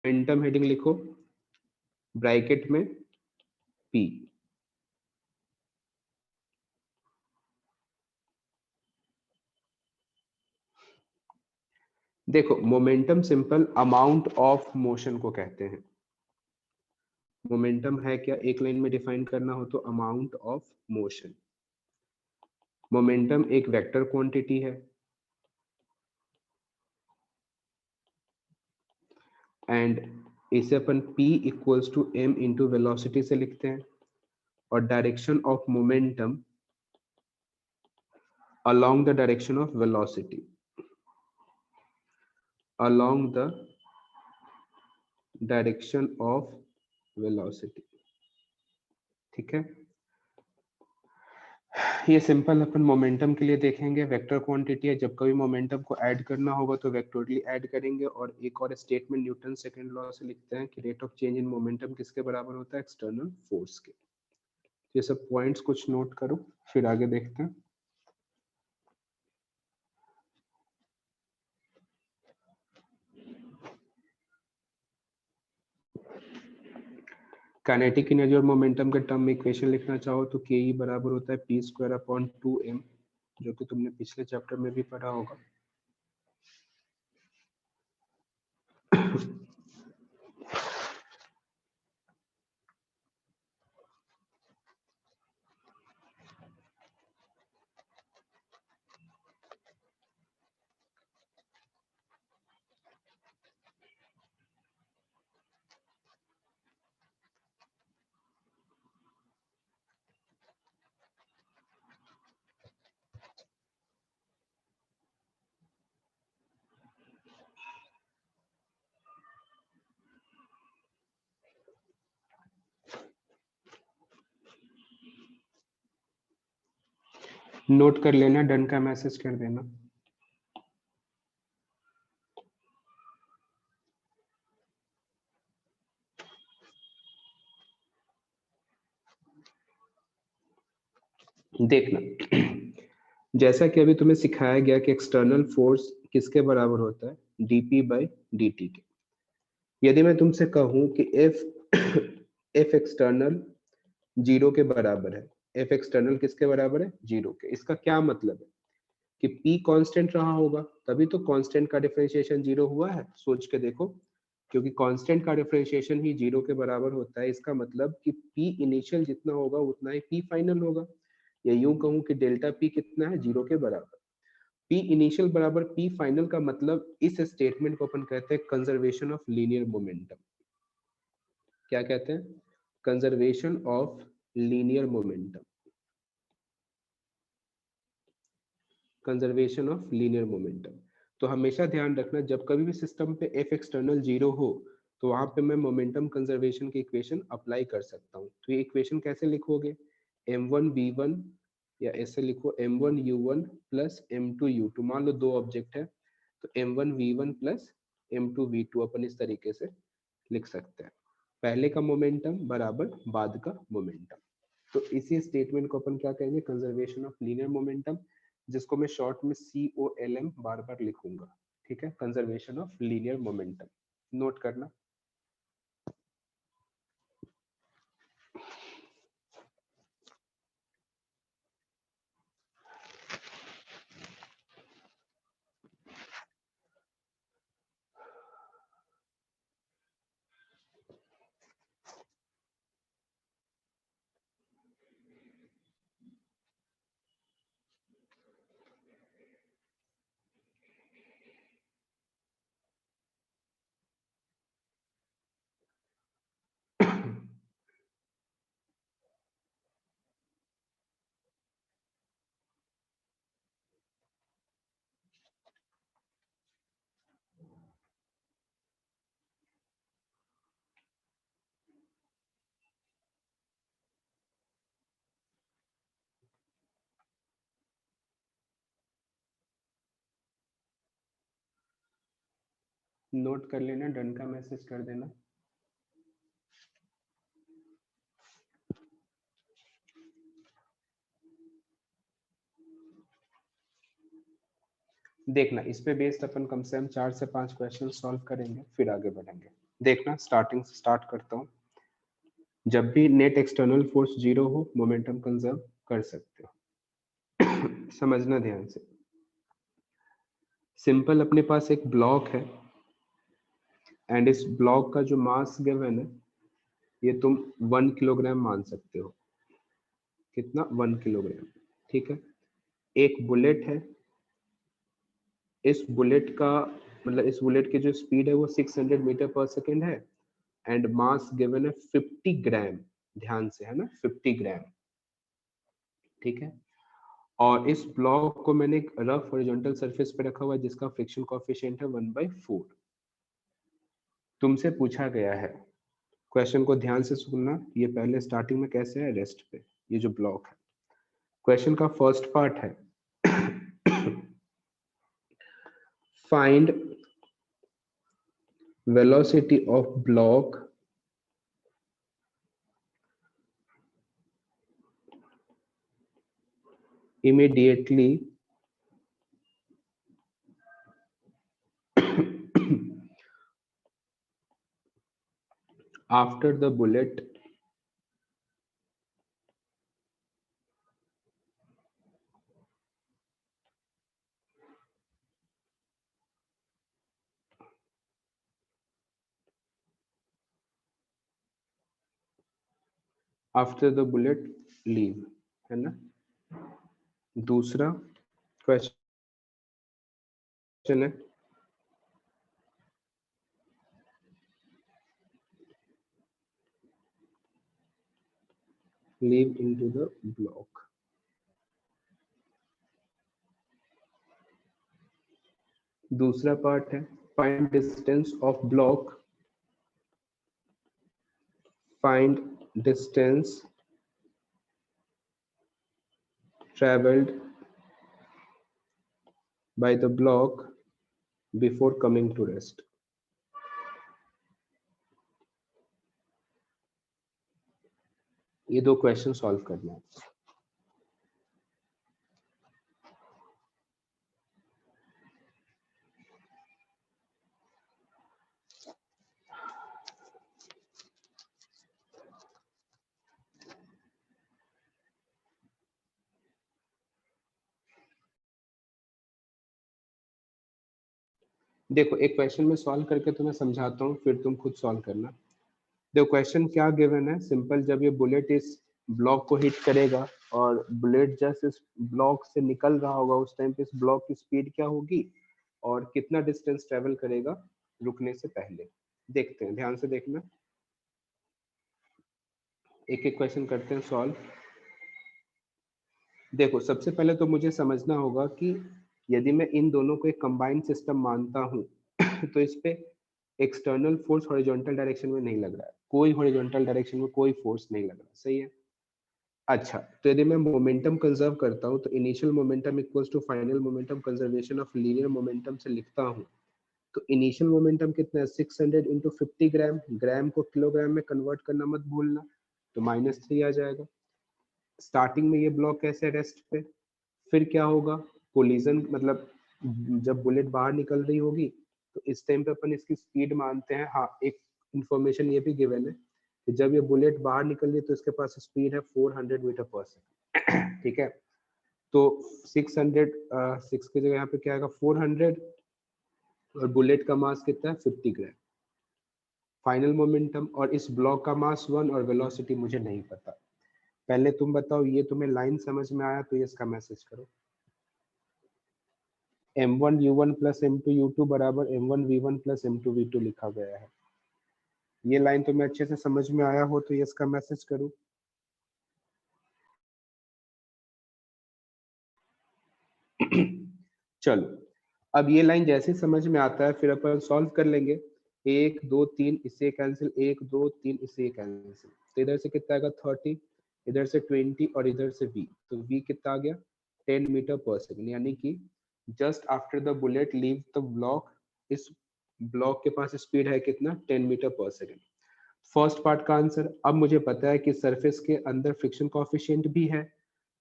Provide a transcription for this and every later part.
Momentum heading लिखो, bracket में P। देखो momentum simple amount of motion को कहते हैं। मोमेंटम है क्या, एक लाइन में डिफाइन करना हो तो अमाउंट ऑफ मोशन। मोमेंटम एक वेक्टर क्वांटिटी है एंड इसे अपन P equals to m into velocity से लिखते हैं, और direction of momentum along the direction of velocity, along the direction of velocity। ठीक है, ये सिंपल अपन मोमेंटम के लिए देखेंगे। वेक्टर क्वांटिटी है, जब कभी मोमेंटम को ऐड करना होगा तो वेक्टोरली ऐड करेंगे। और एक और स्टेटमेंट न्यूटन सेकंड लॉ से लिखते हैं कि rate of change in momentum किसके बराबर होता है, एक्सटर्नल फोर्स के। ये सब पॉइंट्स कुछ नोट करो, फिर आगे देखते हैं। काइनेटिक एनर्जी और मोमेंटम के टर्म में इक्वेशन लिखना चाहो तो के ई बराबर होता है पी स्क्वायर अपॉन 2m, जो कि तुमने पिछले चैप्टर में भी पढ़ा होगा। नोट कर लेना, डन का मैसेज कर देना। देखना, जैसा कि अभी तुम्हें सिखाया गया कि एक्सटर्नल फोर्स किसके बराबर होता है, dp बाई dt के। यदि मैं तुमसे कहूं कि f एक्सटर्नल 0 के बराबर है, f एक्सटर्नल किसके बराबर है, 0 के, इसका क्या मतलब है कि p कांस्टेंट रहा होगा, तभी तो कांस्टेंट का डिफरेंशिएशन 0 हुआ है। सोच के देखो, क्योंकि कांस्टेंट का डिफरेंशिएशन ही 0 के बराबर होता है, इसका मतलब कि p इनिशियल जितना होगा उतना ही p फाइनल होगा। या यूं कहूं कि डेल्टा p कितना है, 0 के बराबर। p इनिशियल बराबर p फाइनल का मतलब इस स्टेटमेंट को अपन कहते हैं कंजर्वेशन ऑफ लीनियर मोमेंटम। क्या कहते हैं, conservation of linear momentum, conservation of linear momentum. तो हमेशा ध्यान रखना, जब कभी भी सिस्टम पे f एक्सटर्नल 0 हो तो वहां पे मैं मोमेंटम कंजर्वेशन की इक्वेशन अप्लाई कर सकता हूँ। तो ये इक्वेशन कैसे लिखोगे, m1v1, या ऐसे लिखो m1u1 प्लस m2u2। मान लो दो ऑब्जेक्ट है तो m1v1 प्लस m2v2 अपन इस तरीके से लिख सकते हैं, पहले का मोमेंटम बराबर बाद का मोमेंटम। तो इसी स्टेटमेंट को अपन क्या कहेंगे, कंजर्वेशन ऑफ लीनियर मोमेंटम, जिसको मैं शॉर्ट में COLM बार बार लिखूंगा। ठीक है, conservation of linear momentum, note करना। नोट कर लेना, डन का मैसेज कर देना। देखना, इस पे बेस्ड अपन कम से कम 4 से 5 क्वेश्चन सॉल्व करेंगे, फिर आगे बढ़ेंगे। देखना स्टार्टिंग से स्टार्ट करता हूँ। जब भी नेट एक्सटर्नल फोर्स जीरो हो मोमेंटम कंजर्व कर सकते हो। समझना ध्यान से। सिंपल अपने पास एक ब्लॉक है एंड इस ब्लॉक का जो मास गिवन है ये तुम 1 किलोग्राम मान सकते हो। कितना? 1 किलोग्राम। ठीक है। एक बुलेट है, इस बुलेट का मतलब इस बुलेट की जो स्पीड है वो 600 मीटर पर सेकेंड है एंड मास गिवन है 50 ग्राम। ध्यान से, है ना, 50 ग्राम। ठीक है। और इस ब्लॉक को मैंने एक रफ हॉरिजॉन्टल सरफेस पे रखा हुआ है जिसका फ्रिक्शन कोएफिशिएंट है 1/4। तुमसे पूछा गया है, क्वेश्चन को ध्यान से सुनना, ये पहले स्टार्टिंग में कैसे है, रेस्ट पे, ये जो ब्लॉक है। क्वेश्चन का फर्स्ट पार्ट है find velocity of block immediately after the bullet leave, है ना। दूसरा क्वेश्चन है leave into the block। दूसरा पार्ट है find distance of block, find distance traveled by the block before coming to rest। ये दो question solve करना है। देखो एक क्वेश्चन में सॉल्व करके तुम्हें समझाता हूँ, फिर तुम खुद सॉल्व करना। देखो क्वेश्चन क्या गिवन है, सिंपल, जब ये बुलेट इस ब्लॉक को हिट करेगा और बुलेट जस्ट इस ब्लॉक से निकल रहा होगा उस टाइम पे इस ब्लॉक की स्पीड क्या होगी और कितना डिस्टेंस ट्रेवल करेगा रुकने से पहले। देखते हैं, ध्यान से देखना, एक एक क्वेश्चन करते हैं सॉल्व। देखो सबसे पहले तो मुझे समझना होगा कि यदि मैं इन दोनों को एक कंबाइंड सिस्टम मानता हूँ तो इस पे एक्सटर्नल फोर्स हॉरिजॉन्टल डायरेक्शन में नहीं लग रहा है, कोई हॉरिजॉन्टल डायरेक्शन में कोई फोर्स नहीं लग रहा, सही है। अच्छा, तो यदि मैं मोमेंटम कंजर्व करता हूँ तो initial momentum equals to final momentum conservation of linear momentum से लिखता हूँ। तो इनिशियल मोमेंटम कितना है, 600 इंटू 50 ग्राम, ग्राम को किलोग्राम में कन्वर्ट करना मत भूलना, तो -3 आ जाएगा। स्टार्टिंग में ये ब्लॉक कैसे रेस्ट पे, फिर क्या होगा, कोलिजन, मतलब जब बुलेट बाहर निकल रही होगी तो इस टाइम पे अपन इसकी स्पीड मानते हैं। हाँ, एक इंफॉर्मेशन ये भी गिवन है कि जब ये बुलेट बाहर निकल रही है तो इसके पास स्पीड है 400 मीटर पर सेकंड। ठीक है, तो 600 6 की जगह यहाँ पे क्या आएगा 400 और बुलेट का मास कितना है 50 ग्राम। फाइनल मोमेंटम और इस ब्लॉक का मास 1 और वेलोसिटी मुझे नहीं पता। पहले तुम बताओ, ये तुम्हें लाइन समझ में आया तो ये इसका मैसेज करो। m1 u1 plus m2 u2 बराबर m1 v1 plus m2 v2 लिखा गया है। ये लाइन तुम्हें अच्छे से समझ में आया हो तो ये इसका मैसेज करो। चलो, अब ये लाइन जैसे समझ में आता है फिर अपन सॉल्व कर लेंगे। 1 2 3 इससे कैंसिल, 1 2 3 इससे कैंसिल, तो इधर से कितना आएगा 30, इधर से 20 और इधर से v, तो v कितना आ गया 10 मीटर पर सेकंड, यानी कि just after the bullet leave the block, इस ब्लॉक के पास स्पीड है कितना 10 मीटर पर सेकंड। फर्स्ट पार्ट का आंसर। अब मुझे पता है कि सरफेस के अंदर फ्रिक्शन कोएफिशिएंट भी है,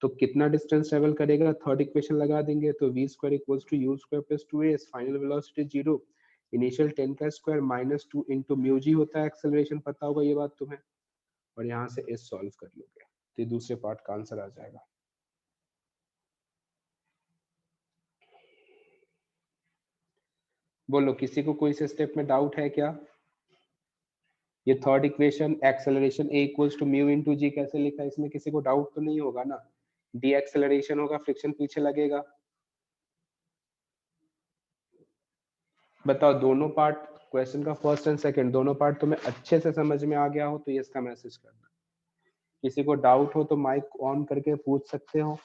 तो कितना डिस्टेंस ट्रेवल करेगा, थर्ड इक्वेशन लगा देंगे, तो v square equals to u square plus 2a, final velocity 0, initial 10 का square minus 2 into mu g होता है एक्सेलरेशन, पता होगा ये बात तुम्हें, और यहाँ से इस सॉल्व कर लोगे तो दूसरे पार्ट का आंसर आ जाएगा। बोलो किसी को कोई से स्टेप में डाउट है क्या? ये third equation acceleration a equals to mu into g कैसे लिखा है, इसमें किसी को डाउट तो नहीं होगा ना? डी एक्सेलरेशन होगा, फ्रिक्शन पीछे लगेगा। बताओ दोनों पार्ट, क्वेश्चन का फर्स्ट एंड सेकंड दोनों पार्ट तुम्हें अच्छे से समझ में आ गया हो तो ये इसका मैसेज करना। किसी को डाउट हो तो माइक ऑन करके पूछ सकते हो।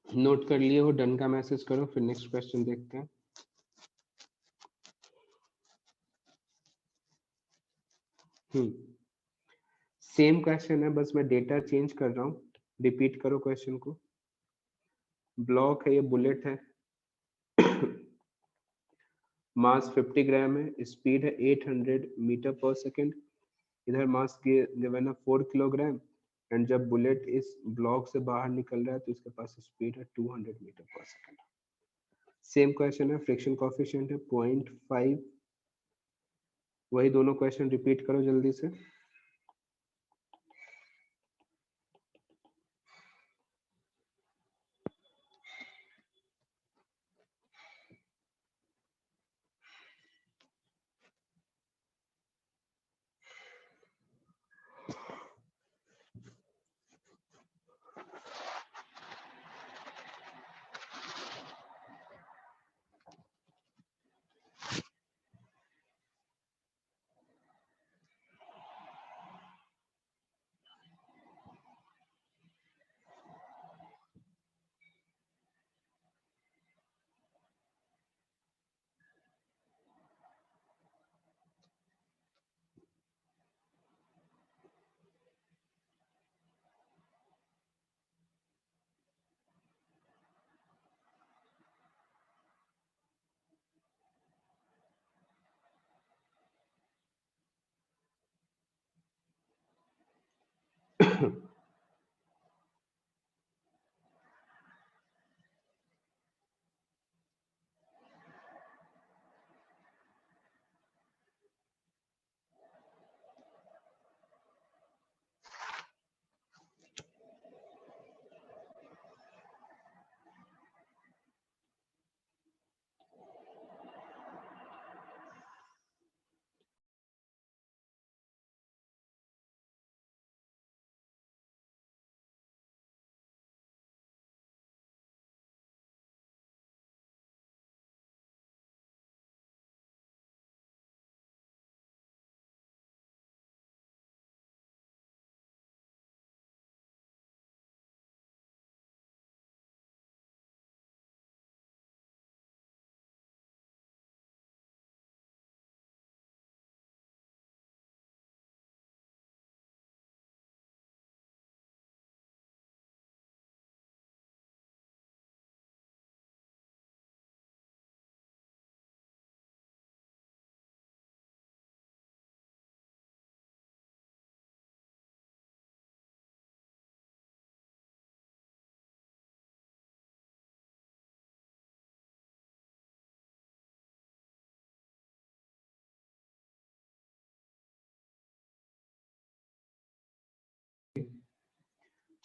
नोट कर लिए हो, डन का मैसेज करो, फिर नेक्स्ट क्वेश्चन देखते हैं। सेम क्वेश्चन है, बस मैं डेटा चेंज कर रहा हूँ। रिपीट करो क्वेश्चन को। ब्लॉक है, ये बुलेट है, मास 50 ग्राम है, स्पीड है 800 मीटर पर सेकंड, इधर मास गिवन है 4 किलोग्राम, एंड जब बुलेट इस ब्लॉक से बाहर निकल रहा है तो इसके पास स्पीड है 200 मीटर पर सेकंड। सेम क्वेश्चन है, फ्रिक्शन कोएफिशिएंट है 0.5। वही दोनों क्वेश्चन रिपीट करो जल्दी से।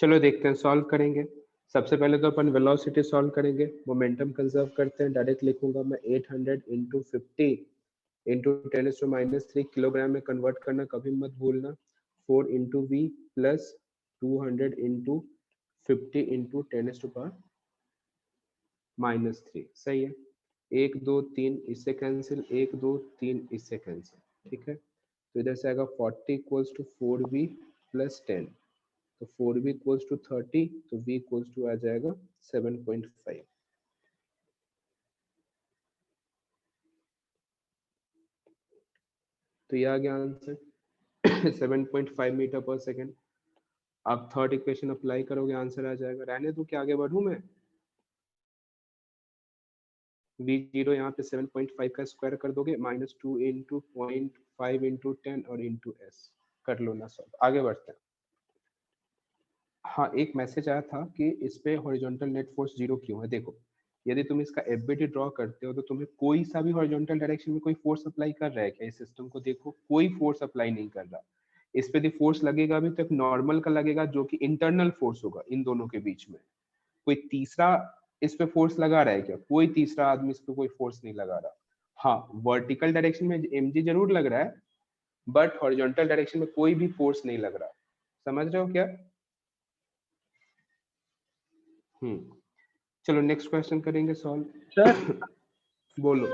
चलो देखते हैं, सॉल्व करेंगे। सबसे पहले तो अपन वेलोसिटी सॉल्व करेंगे, मोमेंटम कंजर्व करते हैं। डायरेक्ट लिखूंगा मैं 800 इंटू 50 इंटू 10⁻³ किलोग्राम में कन्वर्ट करना कभी मत भूलना। 4 into v plus 200 into 50 into 10⁻³ सही है। 1 2 3 इससे कैंसिल, 1 2 3 इससे कैंसिल, ठीक है। तो इधर से आएगा 40 इक्वल्स टू 4v प्लस 10, तो 4v इक्वल्स टू 30, तो v इक्वल्स टू आ जाएगा 7.5। तो ये आ गया आंसर 7.5 मीटर पर सेकेंड। आप थर्ड इक्वेशन अप्लाई करोगे, आंसर आ जाएगा। रहने दो कि आगे बढ़ूं मैं। v0 यहाँ पे 7.5 का स्क्वायर कर दोगे, -2 इंटू 0.5 इंटू 10 और इंटू s कर लो ना सॉल्व। आगे बढ़ते हैं। हाँ, एक मैसेज आया था कि इस पे हॉरिजॉन्टल नेट फोर्स 0 क्यों है। देखो, यदि तुम इसका एफबीटी ड्रॉ करते हो तो तुम्हें कोई सा भी हॉरिजॉन्टल डायरेक्शन में कोई फोर्स अप्लाई कर रहा है क्या इस सिस्टम को? देखो, कोई फोर्स अप्लाई नहीं कर रहा। इस पे यदि फोर्स लगेगा भी तो एक नॉर्मल का लगेगा, जो कि इंटरनल फोर्स होगा इन दोनों के बीच में। कोई तीसरा इस पे फोर्स लगा रहा है क्या? कोई तीसरा आदमी इस पे कोई फोर्स नहीं लगा रहा। हाँ, वर्टिकल डायरेक्शन में mg जरूर लग रहा है, बट हॉरिजॉन्टल डायरेक्शन में कोई भी फोर्स नहीं लग रहा। समझ रहे हो क्या? चलो नेक्स्ट क्वेश्चन करेंगे सॉल्व। सर बोलो।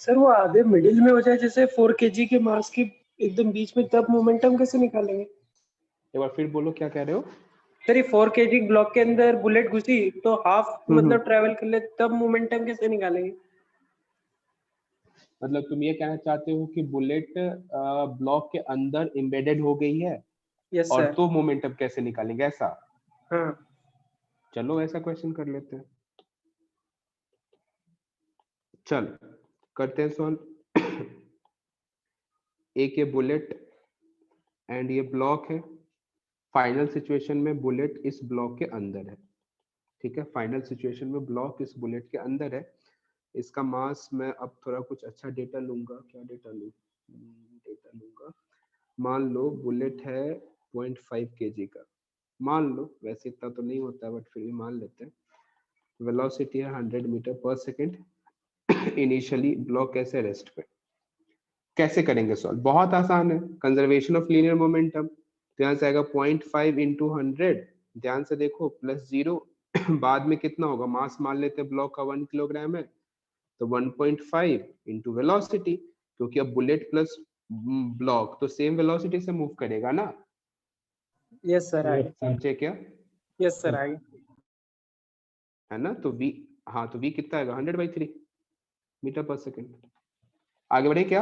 सर वो आधे मिडिल में हो जाए जैसे 4 kg के मास की एकदम बीच में, तब मोमेंटम कैसे निकालेंगे? एक बार फिर बोलो, क्या कह रहे हो? सर ये 4 kg ब्लॉक के अंदर बुलेट घुसी तो हाफ मतलब ट्रेवल कर ले, तब मोमेंटम कैसे निकालेंगे? मतलब तुम ये कहना चाहते हो कि बुलेट ब्लॉक के अंदर एम्बेडेड हो गई है यस और सर। तो मोमेंटम कैसे निकालेंगे, ऐसा? हाँ चलो ऐसा क्वेश्चन कर लेते हैं। चल करते हैं सॉल्व। एक ये बुलेट एंड ये ब्लॉक है। फाइनल सिचुएशन में बुलेट इस ब्लॉक के अंदर है, ठीक है। फाइनल सिचुएशन में ब्लॉक इस बुलेट के अंदर है। इसका मास मैं अब थोड़ा कुछ अच्छा डेटा लूंगा। क्या डेटा लूं? डेटा लूंगा। मान लो बुलेट है 0.5 kg का, मान लो, वैसे इतना तो नहीं होता बट फिर भी मान लेते हैं। वेलोसिटी है 100 मीटर पर सेकेंड। इनिशियली ब्लॉक कैसे रेस्ट पे, कैसे करेंगे सॉल्व? बहुत आसान है, कंजर्वेशन ऑफ लीनियर मोमेंटम। तो यहाँ से आएगा 0.5 इंटू 100, ध्यान से देखो, प्लस 0। बाद में कितना होगा? मास मान लेते हैं ब्लॉक का 1 किलोग्राम है, तो 1.5 इंटू वेलोसिटी, क्योंकि अब बुलेट प्लस ब्लॉक तो सेम वेलोसिटी से मूव करेगा ना। यस सर आगे। समझे क्या? यस सर आगे। है ना? तो v, हाँ तो v कितना आएगा? 100/3 मीटर पर सेकेंड। आगे बढ़े क्या?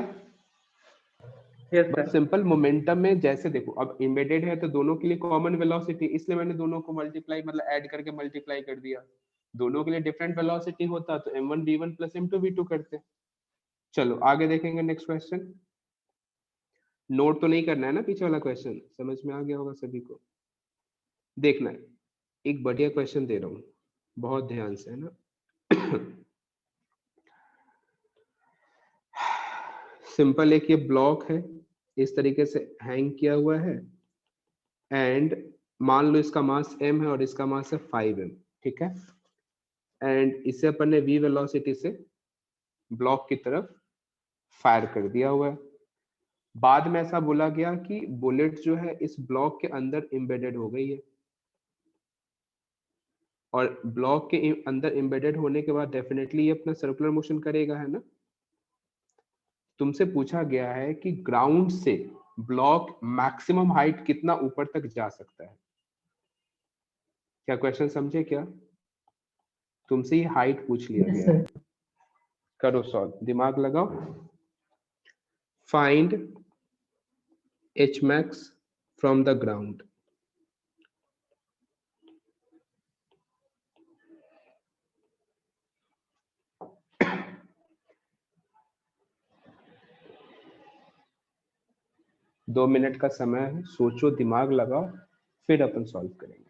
यस बस सर। सिंपल मोमेंटम में जैसे देखो, अब एम्बेडेड है तो दोनों के लिए कॉमन वेलोसिटी, इसलिए मैंने दोनों को मल्टीप्लाई मतलब ऐड करके मल्टीप्लाई कर दिया। दोनों के लिए डिफरेंट वेलोसिटी होता तो m1v1 प्लस m2v2 करते। चलो आगे देखेंगे नेक्स्ट क्वेश्चन। नोट तो नहीं करना है ना पीछे वाला क्वेश्चन, समझ में आ गया होगा सभी को। देखना है, एक बढ़िया क्वेश्चन दे रहा हूं, बहुत ध्यान से, है ना। सिंपल एक ये ब्लॉक है, इस तरीके से हैंग किया हुआ है, एंड मान लो इसका मास m है और इसका मास है 5m, ठीक है। एंड इसे अपन ने v वेलोसिटी से ब्लॉक की तरफ फायर कर दिया हुआ है। बाद में ऐसा बोला गया कि बुलेट जो है इस ब्लॉक के अंदर एम्बेडेड हो गई है, और ब्लॉक के अंदर एम्बेडेड होने के बाद डेफिनेटली ये अपना सर्कुलर मोशन करेगा, है ना। तुमसे पूछा गया है कि ग्राउंड से ब्लॉक मैक्सिमम हाइट कितना ऊपर तक जा सकता है। क्या क्वेश्चन समझे क्या? तुमसे ही हाइट पूछ लिया गया है। करो सॉल्व, दिमाग लगाओ। Find h max from the ground। दो मिनट का समय है, सोचो, दिमाग लगाओ, फिर अपन सॉल्व करेंगे।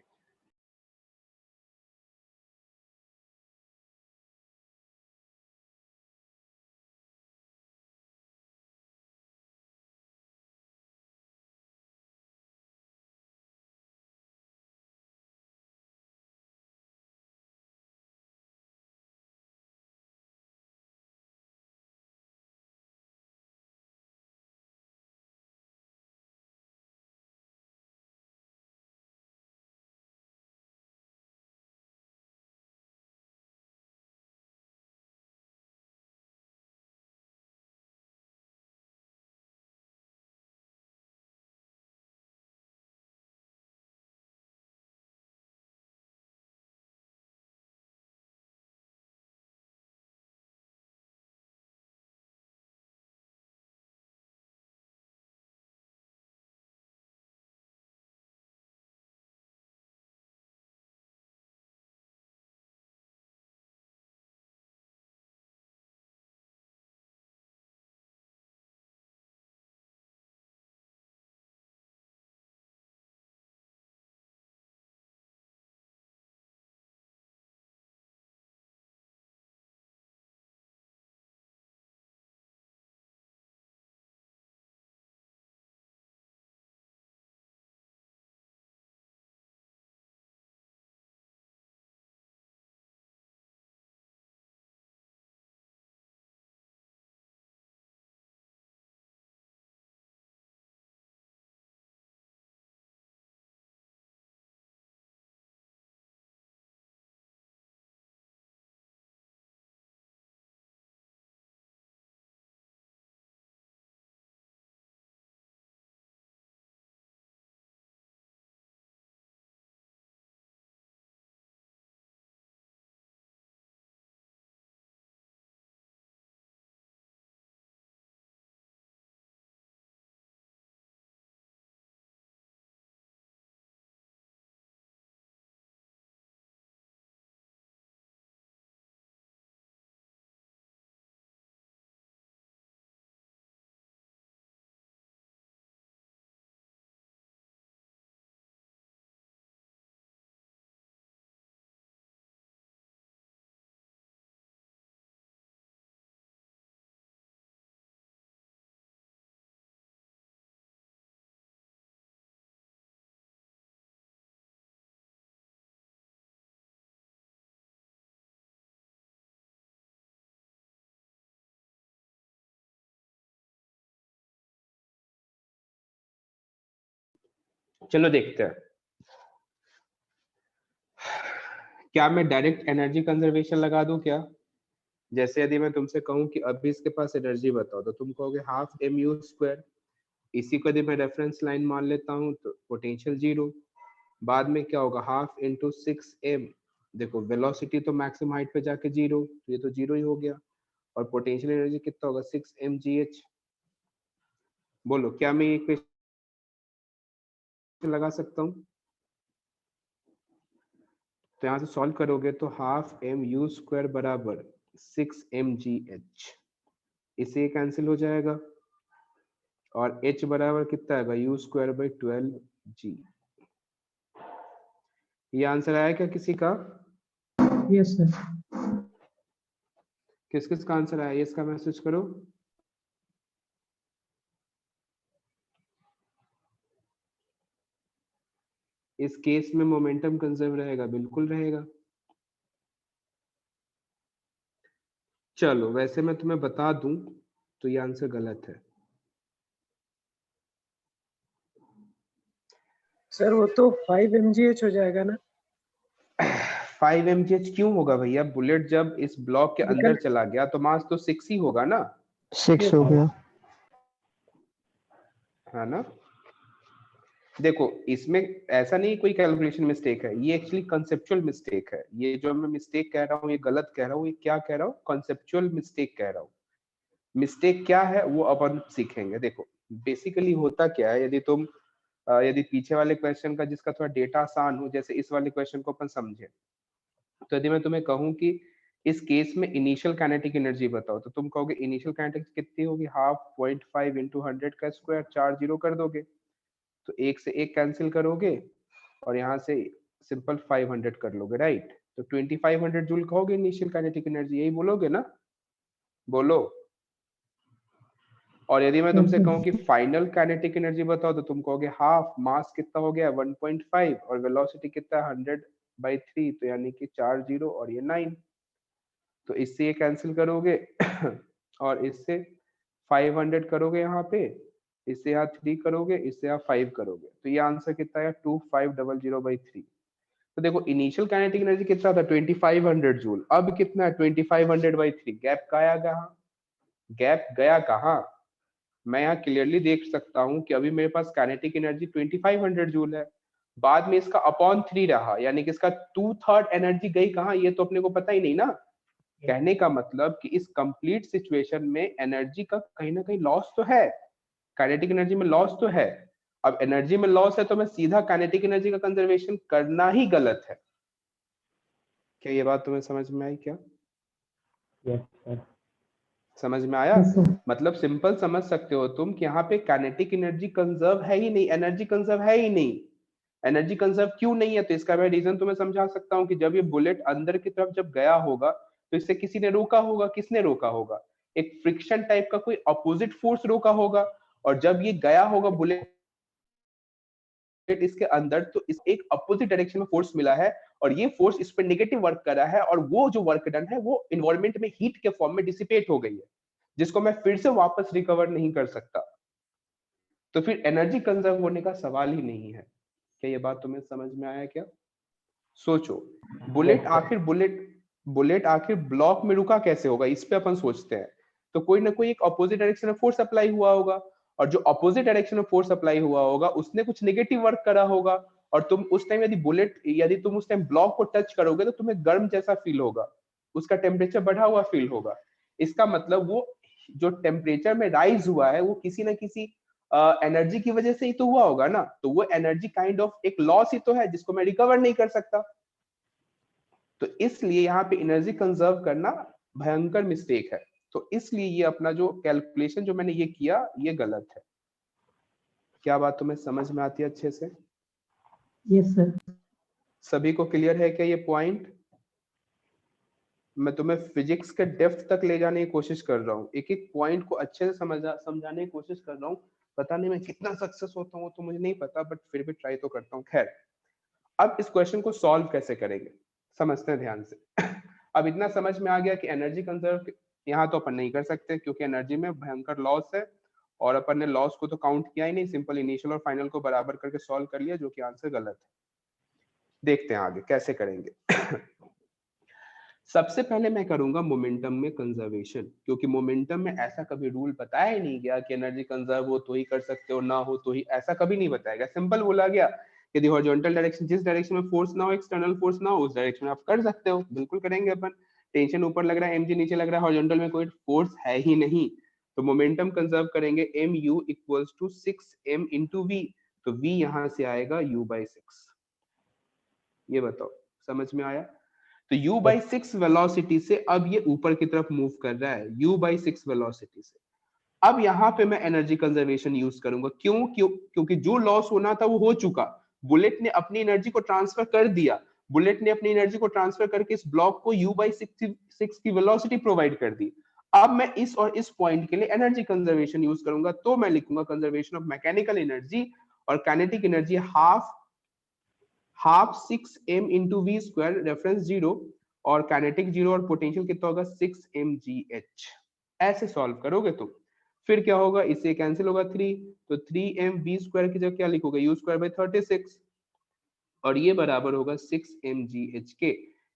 चलो देखते हैं, क्या मैं डायरेक्ट एनर्जी कंजर्वेशन लगा दूं क्या? जैसे यदि मैं तुमसे कहूं कि अभी इसके पास एनर्जी बताओ, तो तुम कहोगे हाफ mu²। इसी को यदि मैं रेफरेंस लाइन मान लेता हूं तो पोटेंशियल 0। बाद में क्या होगा, हाफ इंटू 6m। देखो वेलोसिटी तो मैक्सिमम हाइट पे जाके 0, तो ये तो 0 ही हो गया। और पोटेंशियल एनर्जी कितना होगा, 6mgh। बोलो क्या मैं ये इक्वेशन लगा सकता हूँ? तो यहाँ से सॉल्व करोगे तो हाफ mu² बराबर 6mgh, इसे कैंसिल हो जाएगा। और h बराबर कितना आएगा, u²/12g। ये आंसर आया क्या किसी का? Yes sir. किस किस का आंसर आया, इसका मैसेज करो। इस केस में मोमेंटम कंजर्व रहेगा, बिल्कुल रहेगा। चलो वैसे मैं तुम्हें बता दूं तो ये आंसर गलत है। सर वो तो 5 mgh हो जाएगा ना। 5 mgh क्यों होगा भैया, बुलेट जब इस ब्लॉक के अंदर चला गया तो मास तो 6 ही होगा ना। 6 हो गया है ना। देखो इसमें ऐसा नहीं कोई कैलकुलेशन मिस्टेक है, ये एक्चुअली कंसेप्चुअल मिस्टेक है। ये जो मैं मिस्टेक कह रहा हूँ ये गलत कह रहा हूँ, ये क्या कह रहा हूँ, कंसेप्चुअल मिस्टेक कह रहा हूँ। मिस्टेक क्या है वो अपन सीखेंगे। देखो बेसिकली होता क्या है, यदि तुम यदि पीछे वाले क्वेश्चन का जिसका थोड़ा डेटा आसान हो, जैसे इस वाले क्वेश्चन को अपन समझे, तो यदि मैं तुम्हें कहूं कि इस केस में इनिशियल काइनेटिक एनर्जी बताओ, तो तुम कहोगे इनिशियल काइनेटिक कितनी होगी, हाफ 0.5 इंटू 100 का स्क्वायर, 4 जीरो कर दोगे तो एक से एक कैंसिल करोगे और यहाँ से सिंपल 500 कर लोगे, राइट। तो 2500 जूल कहोगे इनिशियल काइनेटिक एनर्जी, यही बोलोगे ना, बोलो। और यदि मैं तुमसे कहूं कि फाइनल काइनेटिक एनर्जी बताओ, तो तुम कहोगे हाफ, मास कितना हो गया 1.5 और वेलोसिटी कितना 100/3, तो यानी कि 4 जीरो और ये 9। तो इससे ये कैंसिल करोगे और इससे 500 करोगे यहाँ पे, इससे यहाँ 3 करोगे, इससे यहाँ 5 करोगे, तो ये आंसर कितना है 2500/3। तो देखो इनिशियल काइनेटिक एनर्जी कितना था 2500 जूल, अब कितना है 2500/3। गैप गया कहाँ, गैप गया कहाँ? मैं यहाँ क्लियरली देख सकता हूँ कि अभी मेरे पास काइनेटिक एनर्जी 2500 जूल है, बाद में इसका अपॉन 3 रहा, यानी कि इसका 2/3 एनर्जी गई कहाँ, ये तो अपने को पता ही नहीं ना। कहने का मतलब कि इस कंप्लीट सिचुएशन में एनर्जी का कहीं ना कहीं लॉस तो है, काइनेटिक एनर्जी में लॉस तो है। अब एनर्जी में लॉस है तो मैं सीधा काइनेटिक एनर्जी का कंजर्वेशन करना ही गलत है। क्या ये बात तुम्हें समझ में आई क्या? समझ में आया? मतलब सिंपल समझ सकते हो तुम कि यहाँ पे काइनेटिक एनर्जी कंजर्व है ही नहीं, एनर्जी कंजर्व है ही नहीं। एनर्जी कंजर्व क्यों नहीं है, तो इसका मैं रीजन तुम्हें समझा सकता हूँ कि जब ये बुलेट अंदर की तरफ जब गया होगा तो इसे किसी ने रोका होगा, किसने रोका होगा, एक फ्रिक्शन टाइप का कोई अपोजिट फोर्स रोका होगा। और जब ये गया होगा बुलेट इसके अंदर, तो इस एक अपोजिट डायरेक्शन में फोर्स मिला है और ये फोर्स इस पर नेगेटिव वर्क कर रहा है, और वो जो वर्क डन है वो इन्वायरमेंट में हीट के फॉर्म में डिसिपेट हो गई है, जिसको मैं फिर से वापस रिकवर नहीं कर सकता। तो फिर एनर्जी कंजर्व होने का सवाल ही नहीं है। क्या ये बात तुम्हें समझ में आया क्या? सोचो, बुलेट आखिर ब्लॉक में रुका कैसे होगा, इस पे अपन सोचते हैं। तो कोई ना कोई एक अपोजिट डायरेक्शन में फोर्स अप्लाई हुआ होगा, और जो अपोजिट डायरेक्शन में फोर्स अप्लाई हुआ होगा उसने कुछ नेगेटिव वर्क करा होगा, और तुम उस टाइम यदि तुम उस टाइम ब्लॉक को टच करोगे तो तुम्हें गर्म जैसा फील होगा, उसका टेम्परेचर बढ़ा हुआ फील होगा। इसका मतलब वो जो टेम्परेचर में राइज हुआ है वो किसी ना किसी एनर्जी की वजह से ही तो हुआ होगा ना। तो वो एनर्जी काइंड ऑफ एक लॉस ही तो है जिसको मैं रिकवर नहीं कर सकता। तो इसलिए यहाँ पे एनर्जी कंजर्व करना भयंकर मिस्टेक है। तो इसलिए ये अपना जो कैलकुलेशन जो मैंने ये किया ये गलत है। क्या बात तुम्हें समझ में आती है अच्छे से? Yes sir. सभी को क्लियर है क्या ये पॉइंट? मैं तुम्हें फिजिक्स के डेप्थ तक ले जाने की कोशिश कर रहा हूँ, एक एक पॉइंट को अच्छे से समझाने की कोशिश कर रहा हूँ। पता नहीं मैं कितना सक्सेस होता हूँ तो मुझे नहीं पता, बट फिर भी ट्राई तो करता हूँ। खैर, अब इस क्वेश्चन को सॉल्व कैसे करेंगे समझते हैं ध्यान से। अब इतना समझ में आ गया कि एनर्जी कंजर्व यहाँ तो अपन नहीं कर सकते क्योंकि एनर्जी में भयंकर लॉस है, और अपन ने लॉस को तो काउंट किया ही नहीं, सिंपल इनिशियल और फाइनल को बराबर करके सॉल्व कर लिया, जो कि आंसर गलत है। देखते हैं आगे कैसे करेंगे। सबसे पहले मैं करूंगा मोमेंटम में कंजर्वेशन, क्योंकि मोमेंटम में ऐसा कभी रूल बताया ही नहीं गया कि एनर्जी कंजर्व हो तो ही कर सकते हो, ना हो तो ही, ऐसा कभी नहीं बताया गया। सिंपल बोला गया यदि हॉरिजॉन्टल डायरेक्शन, जिस डायरेक्शन में फोर्स ना हो, एक्सटर्नल फोर्स ना हो, उस डायरेक्शन में आप कर सकते हो, बिल्कुल करेंगे अपन। टेंशन ऊपर लग रहा है, mg नीचे लग रहा है, हॉरिजॉन्टल में कोई फोर्स है ही नहीं, तो मोमेंटम कंजर्व करेंगे mu equals to 6m into v, तो v यहां से आएगा u/6। ये बताओ समझ में आया? तो u/6 वेलोसिटी से अब ये ऊपर की तरफ मूव कर रहा है, u/6 वेलोसिटी से। अब यहाँ पे मैं एनर्जी कंजर्वेशन यूज करूंगा, क्योंकि जो लॉस होना था वो हो चुका, बुलेट ने अपनी एनर्जी को ट्रांसफर कर दिया, बुलेट ने अपनी एनर्जी को ट्रांसफर करके इस ब्लॉक को u/6 की वेलोसिटी प्रोवाइड कर दी। अब मैं इस और इस पॉइंट के लिए एनर्जी कंजर्वेशन यूज करूंगा, तो मैं लिखूंगा कंजर्वेशन ऑफ मैकेनिकल एनर्जी और kinetic energy half 6m into v square, reference 0 और काइनेटिक 0 और पोटेंशियल कितना होगा 6mgh। ऐसे सॉल्व करोगे तुम, फिर क्या होगा, इससे कैंसिल होगा 3, तो 3m v स्क्वायर की जगह क्या लिखोगे u स्क्वायर बाय 36, और ये बराबर होगा 6mgh के।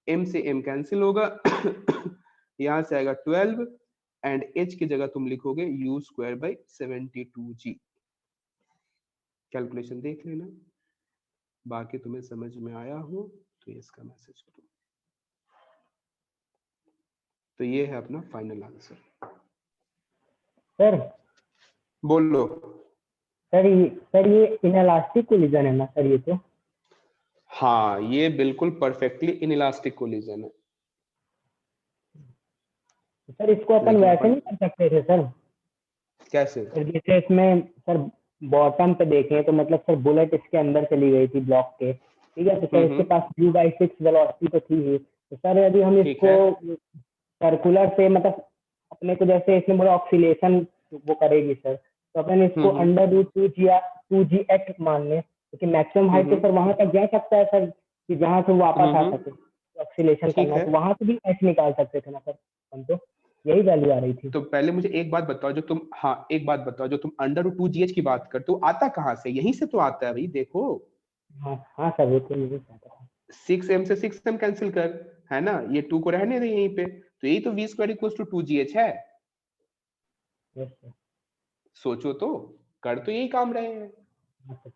m से m कैंसिल होगा, यहां से आएगा 12 एंड h की जगह तुम लिखोगे u square by 72g। Calculation देख लेना, बाकी तुम्हें समझ में आया हो तो इसका मैसेज करो। तो ये है अपना फाइनल आंसर। सर बोलो। सर ये इनएलास्टिक कोलिजन है ना सर ये तो? हाँ ये बिल्कुल परफेक्टली इनइलास्टिक कोलिजन है। सर इसको अपन वैसे नहीं कर सकते थे सर? कैसे? जैसे इसमें सर बॉटम पे देखें तो मतलब सर बुलेट इसके अंदर चली गई थी ब्लॉक के, ठीक है, तो सर इसके पास u/6 वेलोसिटी तो थी ही, तो सर यदि हम इसको सर्कुलर से मतलब अपने को जैसे इसमें बोला ऑक्सीलेशन वो करेगी सर, तो अपन इसको √2g मान लें, क्योंकि मैक्सिमम हाइट तो सर वहां तक जा सकता है सर कि जहां से वापस आ सके, ऑक्सीलेशन करना तो वहां से भी h निकाल सकते थे ना सर हम, तो यही वैल्यू आ रही थी। तो पहले मुझे एक बात बताओ, जो तुम, हाँ एक बात बताओ, जो तुम √2gh की बात करते हो आता कहाँ से? यहीं से तो आता है भाई, देखो। हाँ सर वो तो मुझे पता था। 6m से 6m कैंसिल कर, है ना, ये 2 को रहने दे यहीं पे, तो यही तो v square equals to 2gh है। Yes sir. सोचो तो, कर तो यही काम रहे हैं। हाँ सर।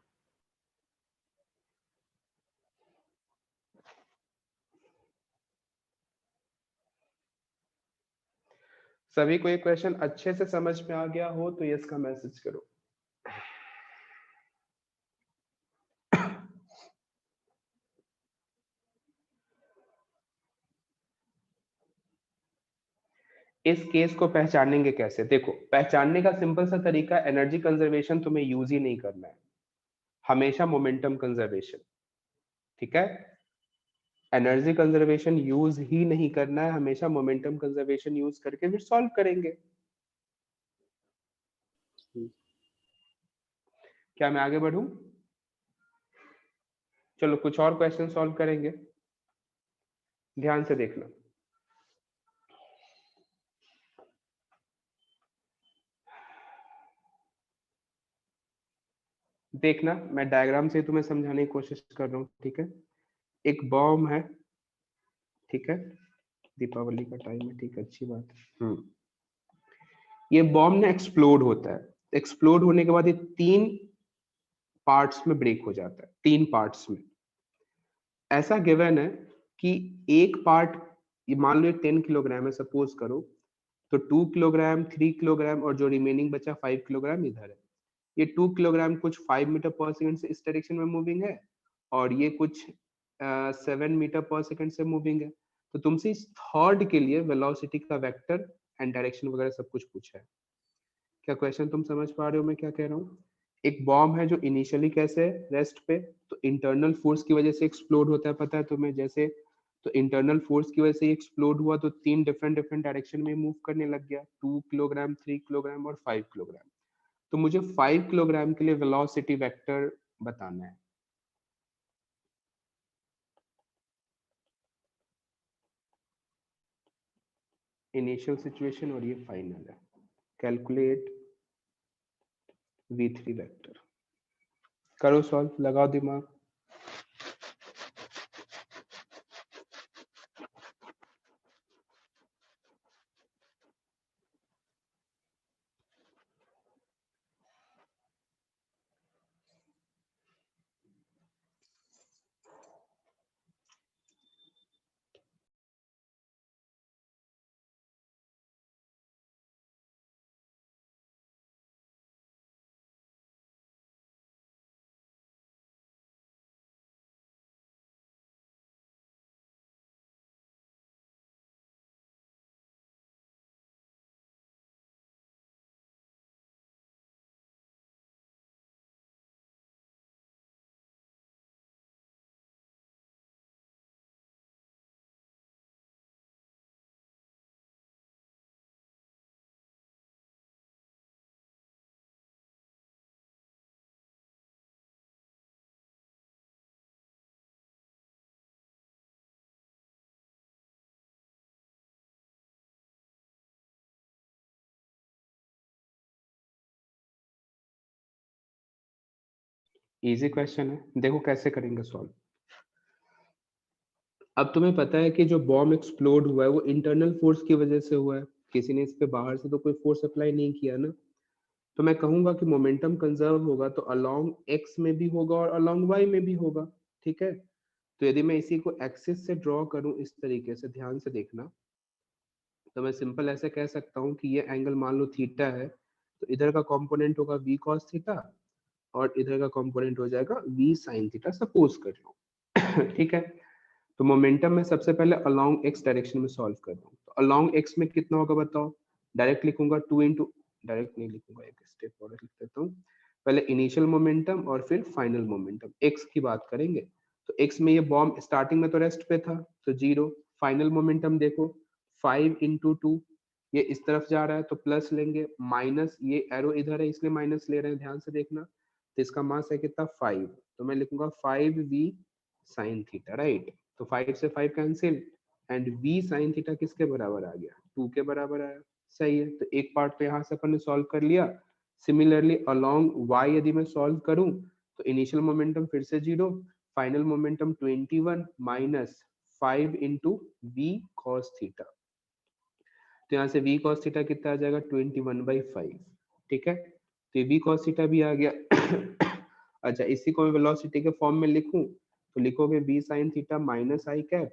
सभी को ये क्वेश्चन अच्छे से समझ में आ गया हो तो यस का मैसेज करो। इस केस को पहचानेंगे कैसे? देखो, पहचानने का सिंपल सा तरीका, एनर्जी कंजर्वेशन तुम्हें यूज ही नहीं करना है, हमेशा मोमेंटम कंजर्वेशन, ठीक है? एनर्जी कंजर्वेशन यूज ही नहीं करना है, हमेशा मोमेंटम कंजर्वेशन यूज करके फिर सॉल्व करेंगे। क्या मैं आगे बढ़ूं? चलो कुछ और क्वेश्चन सॉल्व करेंगे, ध्यान से देखना। देखना, मैं डायग्राम से तुम्हें समझाने की कोशिश कर रहा हूँ, ठीक है? एक बॉम्ब है, ठीक है, दीपावली का टाइम है, ठीक है, अच्छी बात है। ये बॉम्ब ना एक्सप्लोड होता है, एक्सप्लोड होने के बाद ये 3 पार्ट्स में ब्रेक हो जाता है, 3 पार्ट्स में। ऐसा गिवन है कि एक पार्ट, ये मान लो 10 किलोग्राम है सपोज करो, तो 2 किलोग्राम, 3 किलोग्राम और जो रिमेनिंग बचा 5 किलोग्राम इधर है। ये 2 किलोग्राम कुछ 5 मीटर पर सेकंड से इस डायरेक्शन में मूविंग है, और ये कुछ 7 मीटर पर सेकंड से मूविंग है। तो तुमसे इस थर्ड के लिए वेलोसिटी का वेक्टर एंड डायरेक्शन वगैरह सब कुछ पूछा है। क्या क्वेश्चन तुम समझ पा रहे हो मैं क्या कह रहा हूँ? एक बॉम्ब है जो इनिशियली कैसे है रेस्ट पे, तो इंटरनल फोर्स की वजह से एक्सप्लोड होता है, पता है तुम्हें जैसे, तो इंटरनल फोर्स की वजह से एक्सप्लोड हुआ तो 3 डिफरेंट डिफरेंट डायरेक्शन में मूव करने लग गया, 2 किलोग्राम, 3 किलोग्राम और 5 किलोग्राम। तो मुझे 5 किलोग्राम के लिए वेलोसिटी वेक्टर बताना है। इनिशियल सिचुएशन और ये फाइनल है। Calculate v3 vector. करो सॉल्व, लगाओ दिमाग। इजी क्वेश्चन है, देखो कैसे करेंगे सॉल्व। अब तुम्हें पता है कि जो बॉम्ब एक्सप्लोड हुआ है वो इंटरनल फोर्स की वजह से हुआ है, किसी ने इस पे बाहर से तो कोई फोर्स अप्लाई नहीं किया ना। तो मैं कहूंगा कि मोमेंटम कंजर्व होगा तो अलोंग एक्स में भी होगा और अलोंग वाई में भी होगा, ठीक है। तो यदि मैं इसी को एक्सिस से ड्रॉ करूं इस तरीके से, ध्यान से देखना, तो मैं सिंपल ऐसे कह सकता हूं कि ये एंगल मान लो थीटा है, तो इधर का कंपोनेंट होगा v cos थीटा और इधर का कंपोनेंट हो जाएगा v sin थीटा, सपोज कर लो। ठीक है। तो मोमेंटम में सबसे पहले अलोंग एक्स डायरेक्शन में सॉल्व कर रहा हूँ, तो अलोंग एक्स में कितना होगा बताओ। डायरेक्ट लिखूंगा 2 इंटू, डायरेक्ट नहीं लिखूंगा, एक स्टेप और लिख देता हूँ। पहले इनिशियल मोमेंटम और फिर फाइनल मोमेंटम, एक्स की बात करेंगे। तो एक्स में ये बॉम्ब स्टार्टिंग में तो रेस्ट पे था तो 0। फाइनल मोमेंटम देखो 5 इंटू 2, ये इस तरफ जा रहा है तो प्लस लेंगे, माइनस ये एरो इधर है इसलिए माइनस ले रहे हैं, ध्यान से देखना। तो इसका मास है कितना 5, तो मैं लिखूंगा 5v sin थीटा, राइट। तो 5 से 5 cancel and v sin theta किसके बराबर आ गया, 2 के बराबर आया। सही है, तो एक पार्ट तो यहाँ से अपन ने सॉल्व कर लिया। सिमिलरली अलोंग y यदि मैं सॉल्व करूं तो इनिशियल मोमेंटम फिर से 0, final momentum 21 minus 5 into v cos theta. तो यहाँ से v cos थीटा कितना आ जाएगा 21/5, ठीक है। तो ये v cos थीटा भी आ गया। अच्छा, इसी को मैं वेलोसिटी के फॉर्म में लिखूं तो लिखोगे v sin theta minus i cap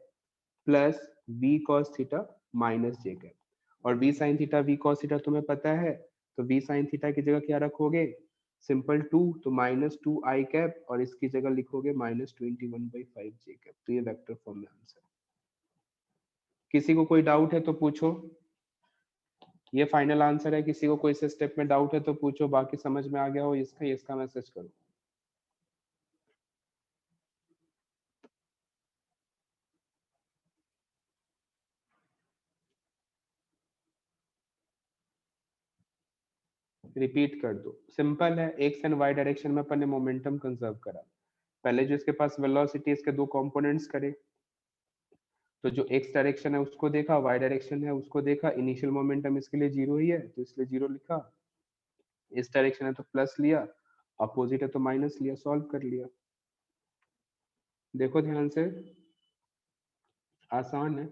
plus v cos theta minus j cap. और v sin theta v cos theta तुम्हें पता है, तो v sin थीटा की जगह क्या रखोगे, सिंपल 2, तो माइनस 2 आई कैप और इसकी जगह लिखोगे माइनस 21/5 जे कैप। तो ये वेक्टर फॉर्म में आंसर। किसी को कोई डाउट है तो पूछो, ये फाइनल आंसर है। किसी को कोई से स्टेप में डाउट है तो पूछो, बाकी समझ में आ गया हो इसका मैसेज करो। रिपीट कर दो, सिंपल है। एक्स एंड वाई डायरेक्शन में अपन ने मोमेंटम कंजर्व करा। पहले जो इसके पास वेलोसिटी, इसके दो कंपोनेंट्स करे, तो जो एक्स डायरेक्शन है उसको देखा, वाई डायरेक्शन है उसको देखा। इनिशियल मोमेंटम इसके लिए 0 ही है तो इसलिए 0 लिखा। इस डायरेक्शन है तो प्लस लिया, अपोजिट है तो माइनस लिया, सॉल्व कर लिया। देखो ध्यान से, आसान है।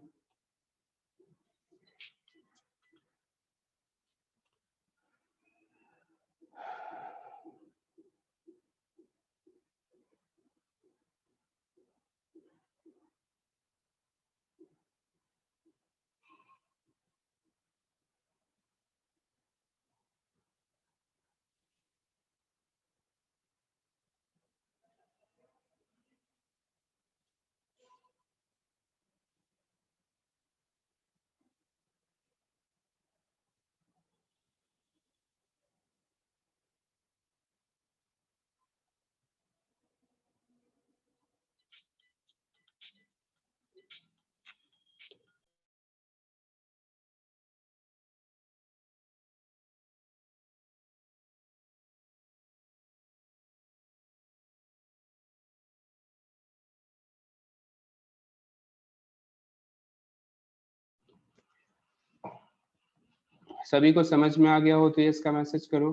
सभी को समझ में आ गया हो तो ये इसका मैसेज करो।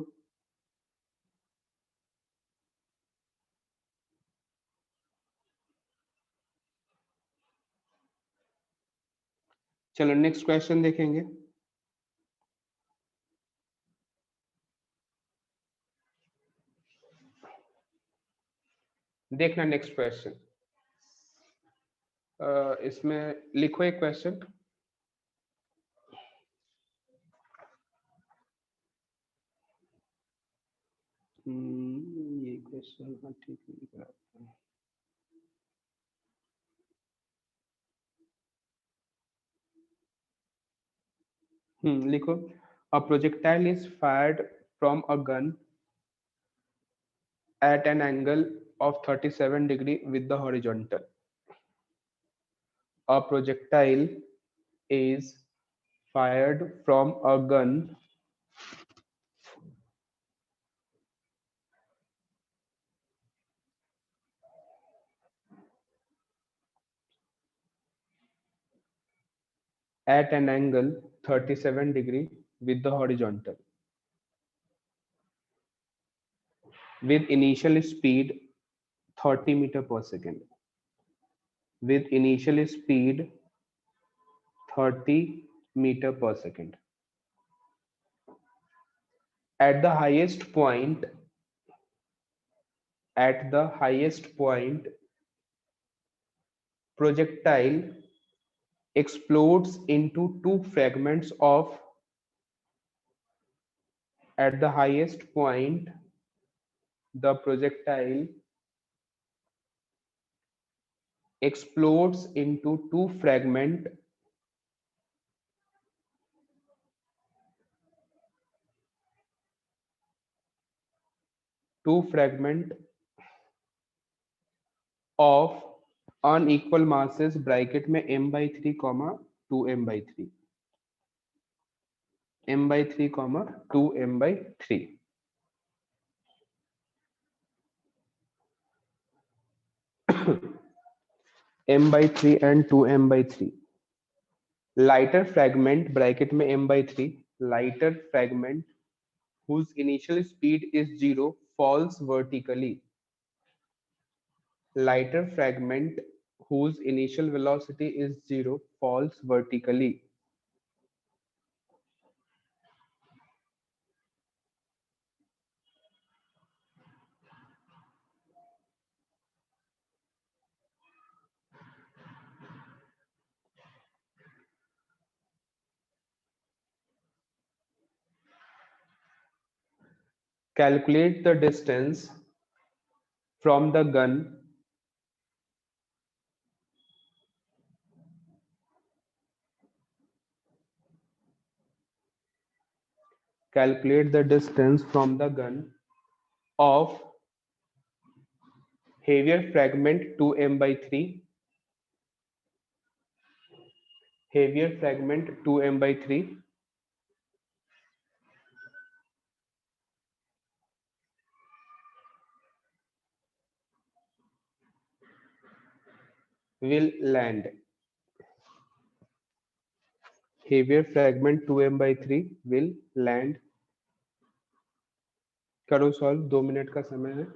चलो नेक्स्ट क्वेश्चन देखेंगे। देखना नेक्स्ट क्वेश्चन, इसमें लिखो एक क्वेश्चन। ये क्वेश्चन हाँ ठीक है। लिखो, a projectile is fired from a gun at an angle of 37 degree with the horizontal. A projectile is fired from a gun at an angle 37 degree with the horizontal with initial speed 30 meter per second. With initial speed 30 meter per second. At the highest point, projectile explodes into two fragments of, at the highest point, the projectile explodes into two fragment of unequal masses bracket में m/3 2m/3 m/3 2m/3 m/3 and 2m/3 lighter fragment bracket में m/3 lighter fragment whose initial speed is 0 falls vertically. Lighter fragment whose initial velocity is 0 falls vertically. Calculate the distance from the gun of heavier fragment 2m/3 will land. Heavier fragment 2m/3 will land. करो solve, 2 minute का समय है।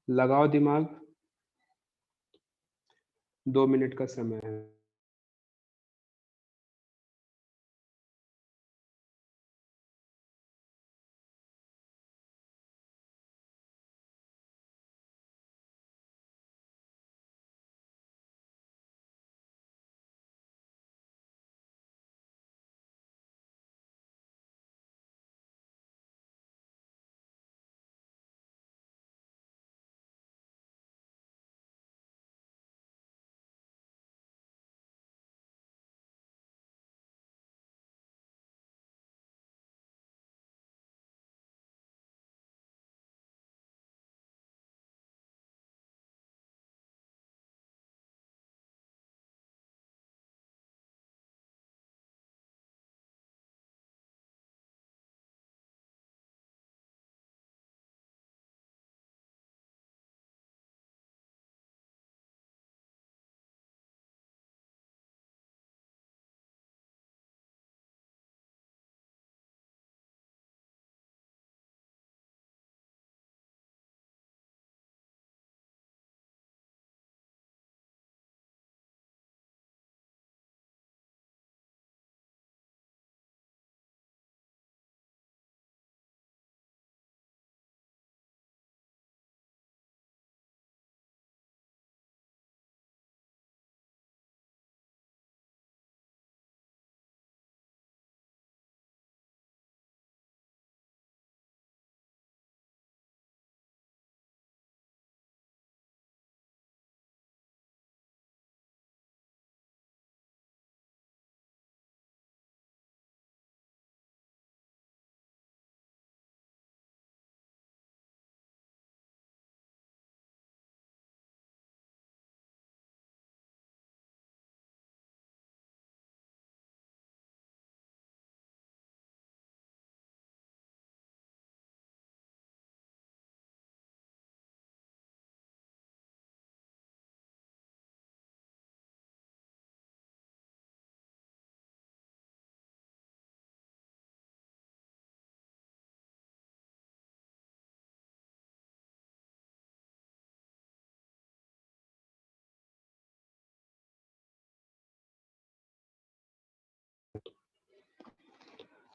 लगाओ दिमाग, 2 minute का समय है।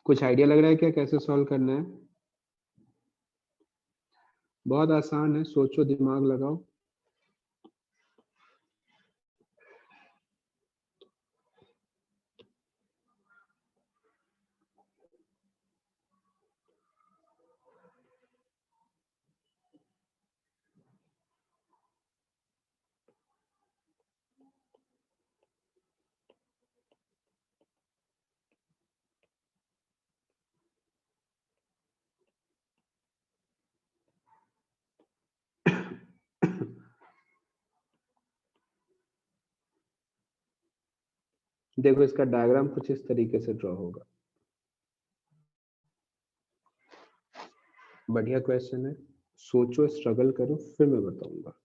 कुछ आइडिया लग रहा है क्या कैसे सॉल्व करना है? बहुत आसान है, सोचो, दिमाग लगाओ। देखो इसका डायग्राम कुछ इस तरीके से ड्रॉ होगा। बढ़िया क्वेश्चन है, सोचो, स्ट्रगल करो, फिर मैं बताऊंगा।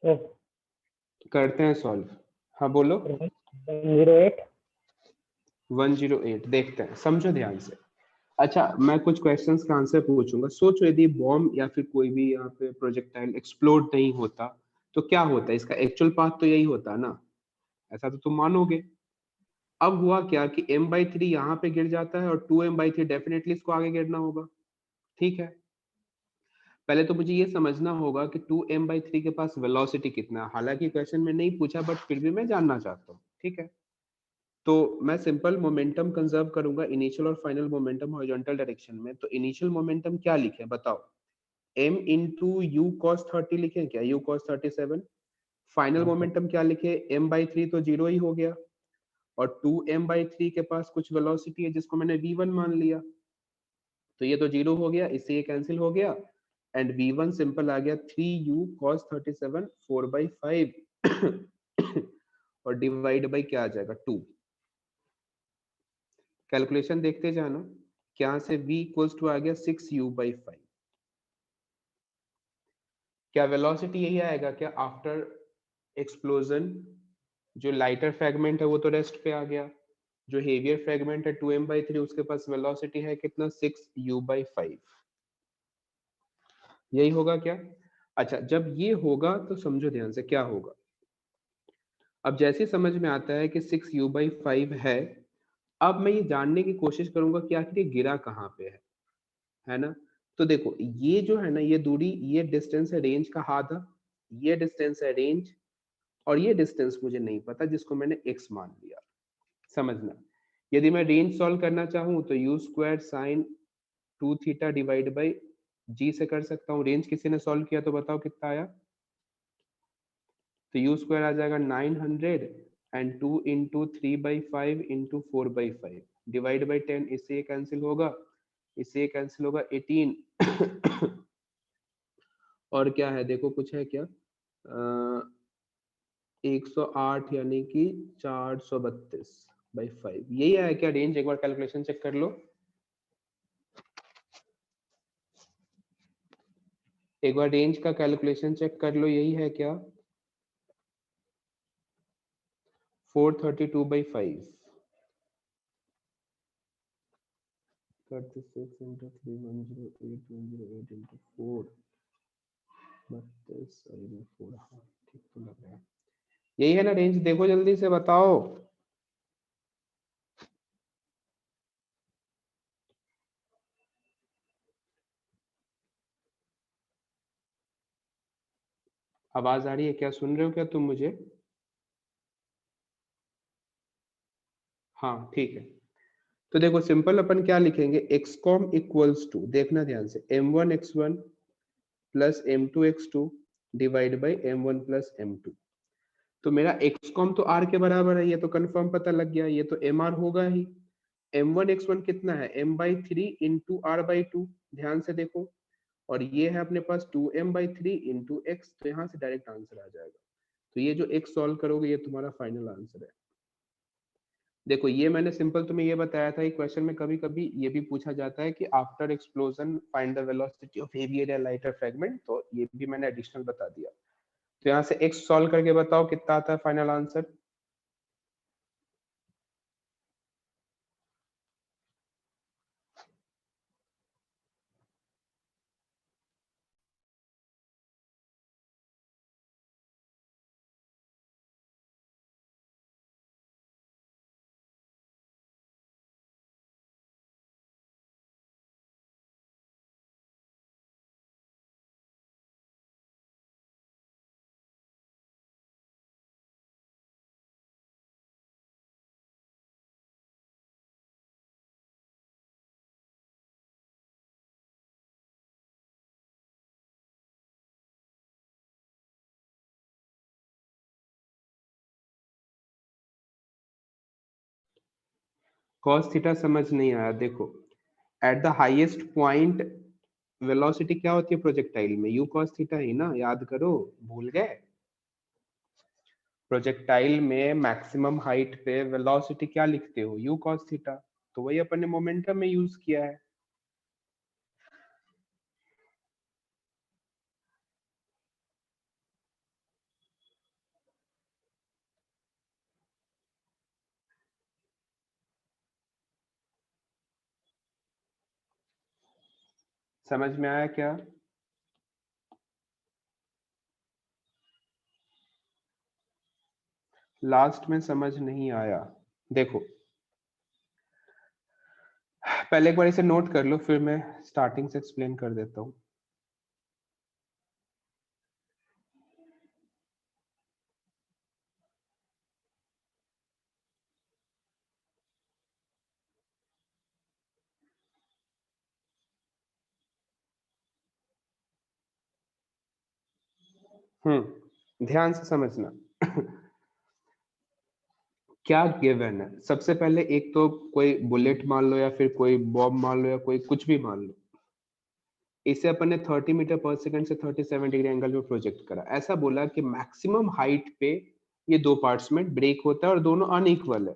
सर करते हैं सॉल्व। हाँ बोलो। 108। 108 देखते हैं, समझो ध्यान से। अच्छा, मैं कुछ क्वेश्चंस का आंसर पूछूंगा। सोचो यदि बॉम्ब या फिर कोई भी यहाँ पे प्रोजेक्टाइल एक्सप्लोड नहीं होता तो क्या होता? इसका एक्चुअल पाथ तो यही होता ना, ऐसा तो तुम मानोगे। अब हुआ क्या कि m/3 यहाँ पे गिर जाता है और 2m/3 डेफिनेटली इसको आगे गिरना होगा। ठीक है, पहले तो मुझे ये समझना होगा कि 2m/3 के पास वेलोसिटी कितना है। हालांकि क्वेश्चन में नहीं पूछा बट फिर भी मैं जानना चाहता हूँ। ठीक है, तो मैं सिंपल मोमेंटम कंजर्व करूंगा, इनिशियल और फाइनल मोमेंटम हॉरिजॉन्टल डायरेक्शन में। तो इनिशियल मोमेंटम क्या लिखे बताओ? m इंटू यू कॉस 30 लिखे क्या, u cos 37। फाइनल मोमेंटम क्या लिखे? m/3 तो जीरो ही हो गया, और 2m/3 के पास कुछ वेलोसिटी है जिसको मैंने v1 मान लिया, तो ये तो जीरो हो गया, इससे ये कैंसिल हो गया। एंड v1 सिंपल आ गया 3u cos 37 4/5 और डिवाइड बाई क्या आ जाएगा 2। कैलकुलेशन देखते जाना, क्या से v इक्वल्स टू आ गया 6u/5। क्या वेलोसिटी यही आएगा क्या आफ्टर एक्सप्लोजन? जो लाइटर फ्रेगमेंट है वो तो रेस्ट पे आ गया, जो हेवियर फ्रेगमेंट है 2m/3 उसके पास वेलोसिटी है कितना? 6u/5। यही होगा क्या? अच्छा, जब ये होगा तो समझो ध्यान से क्या होगा। अब जैसे समझ में आता है कि 6u/5 है, अब मैं ये जानने की कोशिश करूंगा कि आखिर ये गिरा कहाँ पे है ना? तो देखो ये जो है ना, ये दूरी, ये डिस्टेंस है रेंज का आधा, ये डिस्टेंस है रेंज, और ये डिस्टेंस मुझे नहीं पता जिसको मैंने x मान लिया। समझना, यदि मैं रेंज सॉल्व करना चाहूँ तो u square sine 2 theta divide by g से कर सकता हूँ। रेंज किसी ने सॉल्व किया तो बताओ कितना आया? तो u स्क्वायर आ जाएगा 900 and 2 into 3/5 into 4/5 divide by 10, इससे ये कैंसिल होगा, इससे ये कैंसिल होगा 18 और क्या है देखो, कुछ है क्या? 108 यानी कि 432/5, यही है क्या रेंज? एक बार कैलकुलेशन चेक कर लो, एक बार रेंज का कैलकुलेशन चेक कर लो, यही है क्या? 432/5। 36 into 3108108 into 4 32 और 4, हाँ ठीक तो लग रहा है, यही है ना रेंज? देखो जल्दी से बताओ। आवाज आ रही है क्या? सुन रहे हो क्या तुम मुझे? हाँ ठीक है। तो देखो सिंपल अपन क्या लिखेंगे, एक्सकॉम इक्वल्स टू, देखना ध्यान से, m1x1 plus m2x2 divide by m1 plus m2। तो मेरा एक्सकॉम तो r के बराबर है, ये तो कंफर्म पता लग गया, ये तो mr होगा ही। m1x1 कितना है, m/3 इंटू r/2, ध्यान से देखो, और ये है अपने पास 2m/3 इंटू एक्स, तो यहाँ से डायरेक्ट आंसर आ जाएगा। तो ये जो x सॉल्व करोगे ये तुम्हारा फाइनल आंसर है। देखो ये मैंने सिंपल तुम्हें ये बताया था, क्वेश्चन में कभी कभी ये भी पूछा जाता है कि after explosion find the velocity of heavier या लाइटर फ्रेगमेंट, तो ये भी मैंने एडिशनल बता दिया। तो यहाँ से x सॉल्व करके बताओ कितना आता है फाइनल आंसर। cos थीटा समझ नहीं आया। देखो at the highest point velocity क्या होती है प्रोजेक्टाइल में, u cos थीटा ही ना, याद करो, भूल गए? प्रोजेक्टाइल में मैक्सिमम हाइट पे वेलोसिटी क्या लिखते हो, u cos थीटा, तो वही अपन ने मोमेंटम में यूज किया है। समझ में आया क्या? लास्ट में समझ नहीं आया? देखो पहले एक बार इसे नोट कर लो, फिर मैं स्टार्टिंग से एक्सप्लेन कर देता हूँ। ध्यान से समझना। क्या गिवन है, सबसे पहले एक तो कोई बुलेट मान लो या फिर कोई बॉम्ब मान लो या कोई कुछ भी मान लो, इसे अपन ने 30 मीटर पर सेकंड से 37 डिग्री एंगल में प्रोजेक्ट करा। ऐसा बोला कि मैक्सिमम हाइट पे ये दो पार्ट्स में ब्रेक होता है और दोनों अनइक्वल है,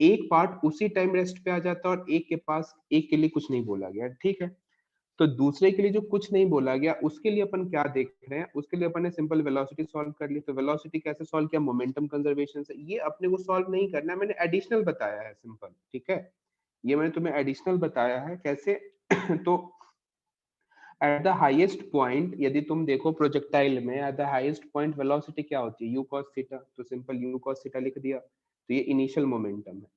एक पार्ट उसी टाइम रेस्ट पे आ जाता है और एक के पास, एक के लिए कुछ नहीं बोला गया, ठीक है। तो दूसरे के लिए जो कुछ नहीं बोला गया उसके लिए अपन क्या देख रहे हैं, उसके लिए अपन ने सिंपल वेलोसिटी सॉल्व कर ली। तो वेलोसिटी कैसे सॉल्व किया, मोमेंटम कंजर्वेशन से। ये अपने को सॉल्व नहीं करना है, मैंने एडिशनल बताया है सिंपल, ठीक है, ये मैंने तुम्हें एडिशनल बताया है कैसे। तो एट द हाईएस्ट पॉइंट यदि तुम देखो प्रोजेक्टाइल में, at the highest point velocity क्या होती है, u cos थीटा, तो सिंपल u cos थीटा लिख दिया। तो ये इनिशियल मोमेंटम है।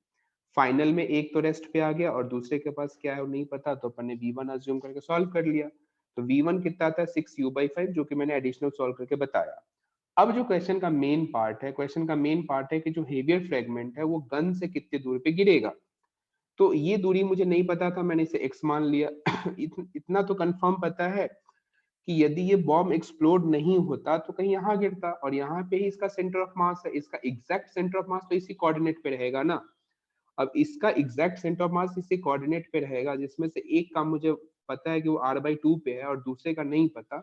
फाइनल में एक तो रेस्ट पे आ गया और दूसरे के पास क्या है वो नहीं पता, तो अपन ने v1 अज्यूम करके सॉल्व कर लिया। तो v1 कितना था, 6u/5, जो कि मैंने एडिशनल सॉल्व करके बताया। अब जो क्वेश्चन का मेन पार्ट है, क्वेश्चन का मेन पार्ट है कि जो हेवियर फ्रेगमेंट है वो गन से कितनी दूर पे गिरेगा। तो ये दूरी मुझे नहीं पता था, मैंने इसे x मान लिया। इतना तो कंफर्म पता है कि यदि ये बॉम्ब एक्सप्लोड नहीं होता तो कहीं यहाँ गिरता, और यहाँ पे ही इसका सेंटर ऑफ मास है, इसका एग्जैक्ट सेंटर ऑफ मास तो इसी कोऑर्डिनेट पे रहेगा ना। अब इसका एग्जैक्ट सेंटर ऑफ मास इसी कोऑर्डिनेट पे रहेगा, जिसमें से एक का मुझे पता है कि वो r/2 पे है और दूसरे का नहीं पता।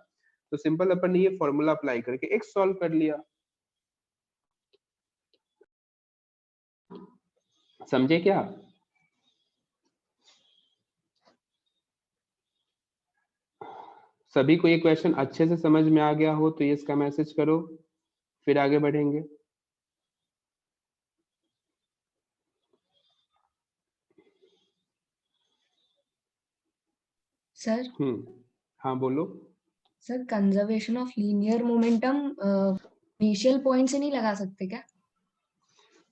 तो सिंपल अपन ने ये फॉर्मूला अप्लाई करके x सॉल्व कर लिया। समझे क्या? सभी को ये क्वेश्चन अच्छे से समझ में आ गया हो तो ये इसका मैसेज करो, फिर आगे बढ़ेंगे। सर हाँ बोलो। Sir conservation of linear momentum initial point से नहीं लगा सकते क्या?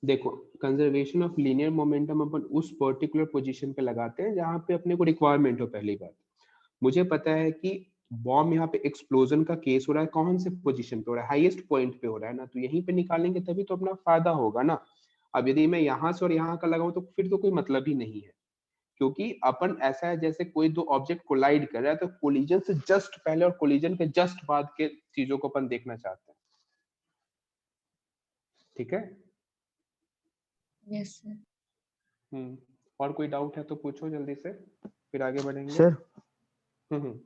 देखो, कंजर्वेशन ऑफ लीनियर मोमेंटम अपन उस पर्टिकुलर पोजीशन पे लगाते हैं जहां पे अपने को रिक्वायरमेंट हो। पहली बात, मुझे पता है कि बॉम्ब यहाँ पे एक्सप्लोजन का केस हो रहा है, कौन से पोजीशन पे हो रहा है, हाईएस्ट पॉइंट पे हो रहा है ना, तो यहीं पे निकालेंगे तभी तो अपना फायदा होगा ना। अब यदि मैं यहाँ से और यहाँ का लगाऊं तो फिर तो कोई मतलब ही नहीं है, क्योंकि अपन ऐसा है जैसे कोई दो ऑब्जेक्ट कोलाइड कर रहा है, तो कोलिजन से जस्ट पहले और कोलिजन के जस्ट बाद के चीजों को अपन देखना चाहते हैं। ठीक है। Yes sir. और कोई डाउट है तो पूछो जल्दी से, फिर आगे बढ़ेंगे। सर हम्म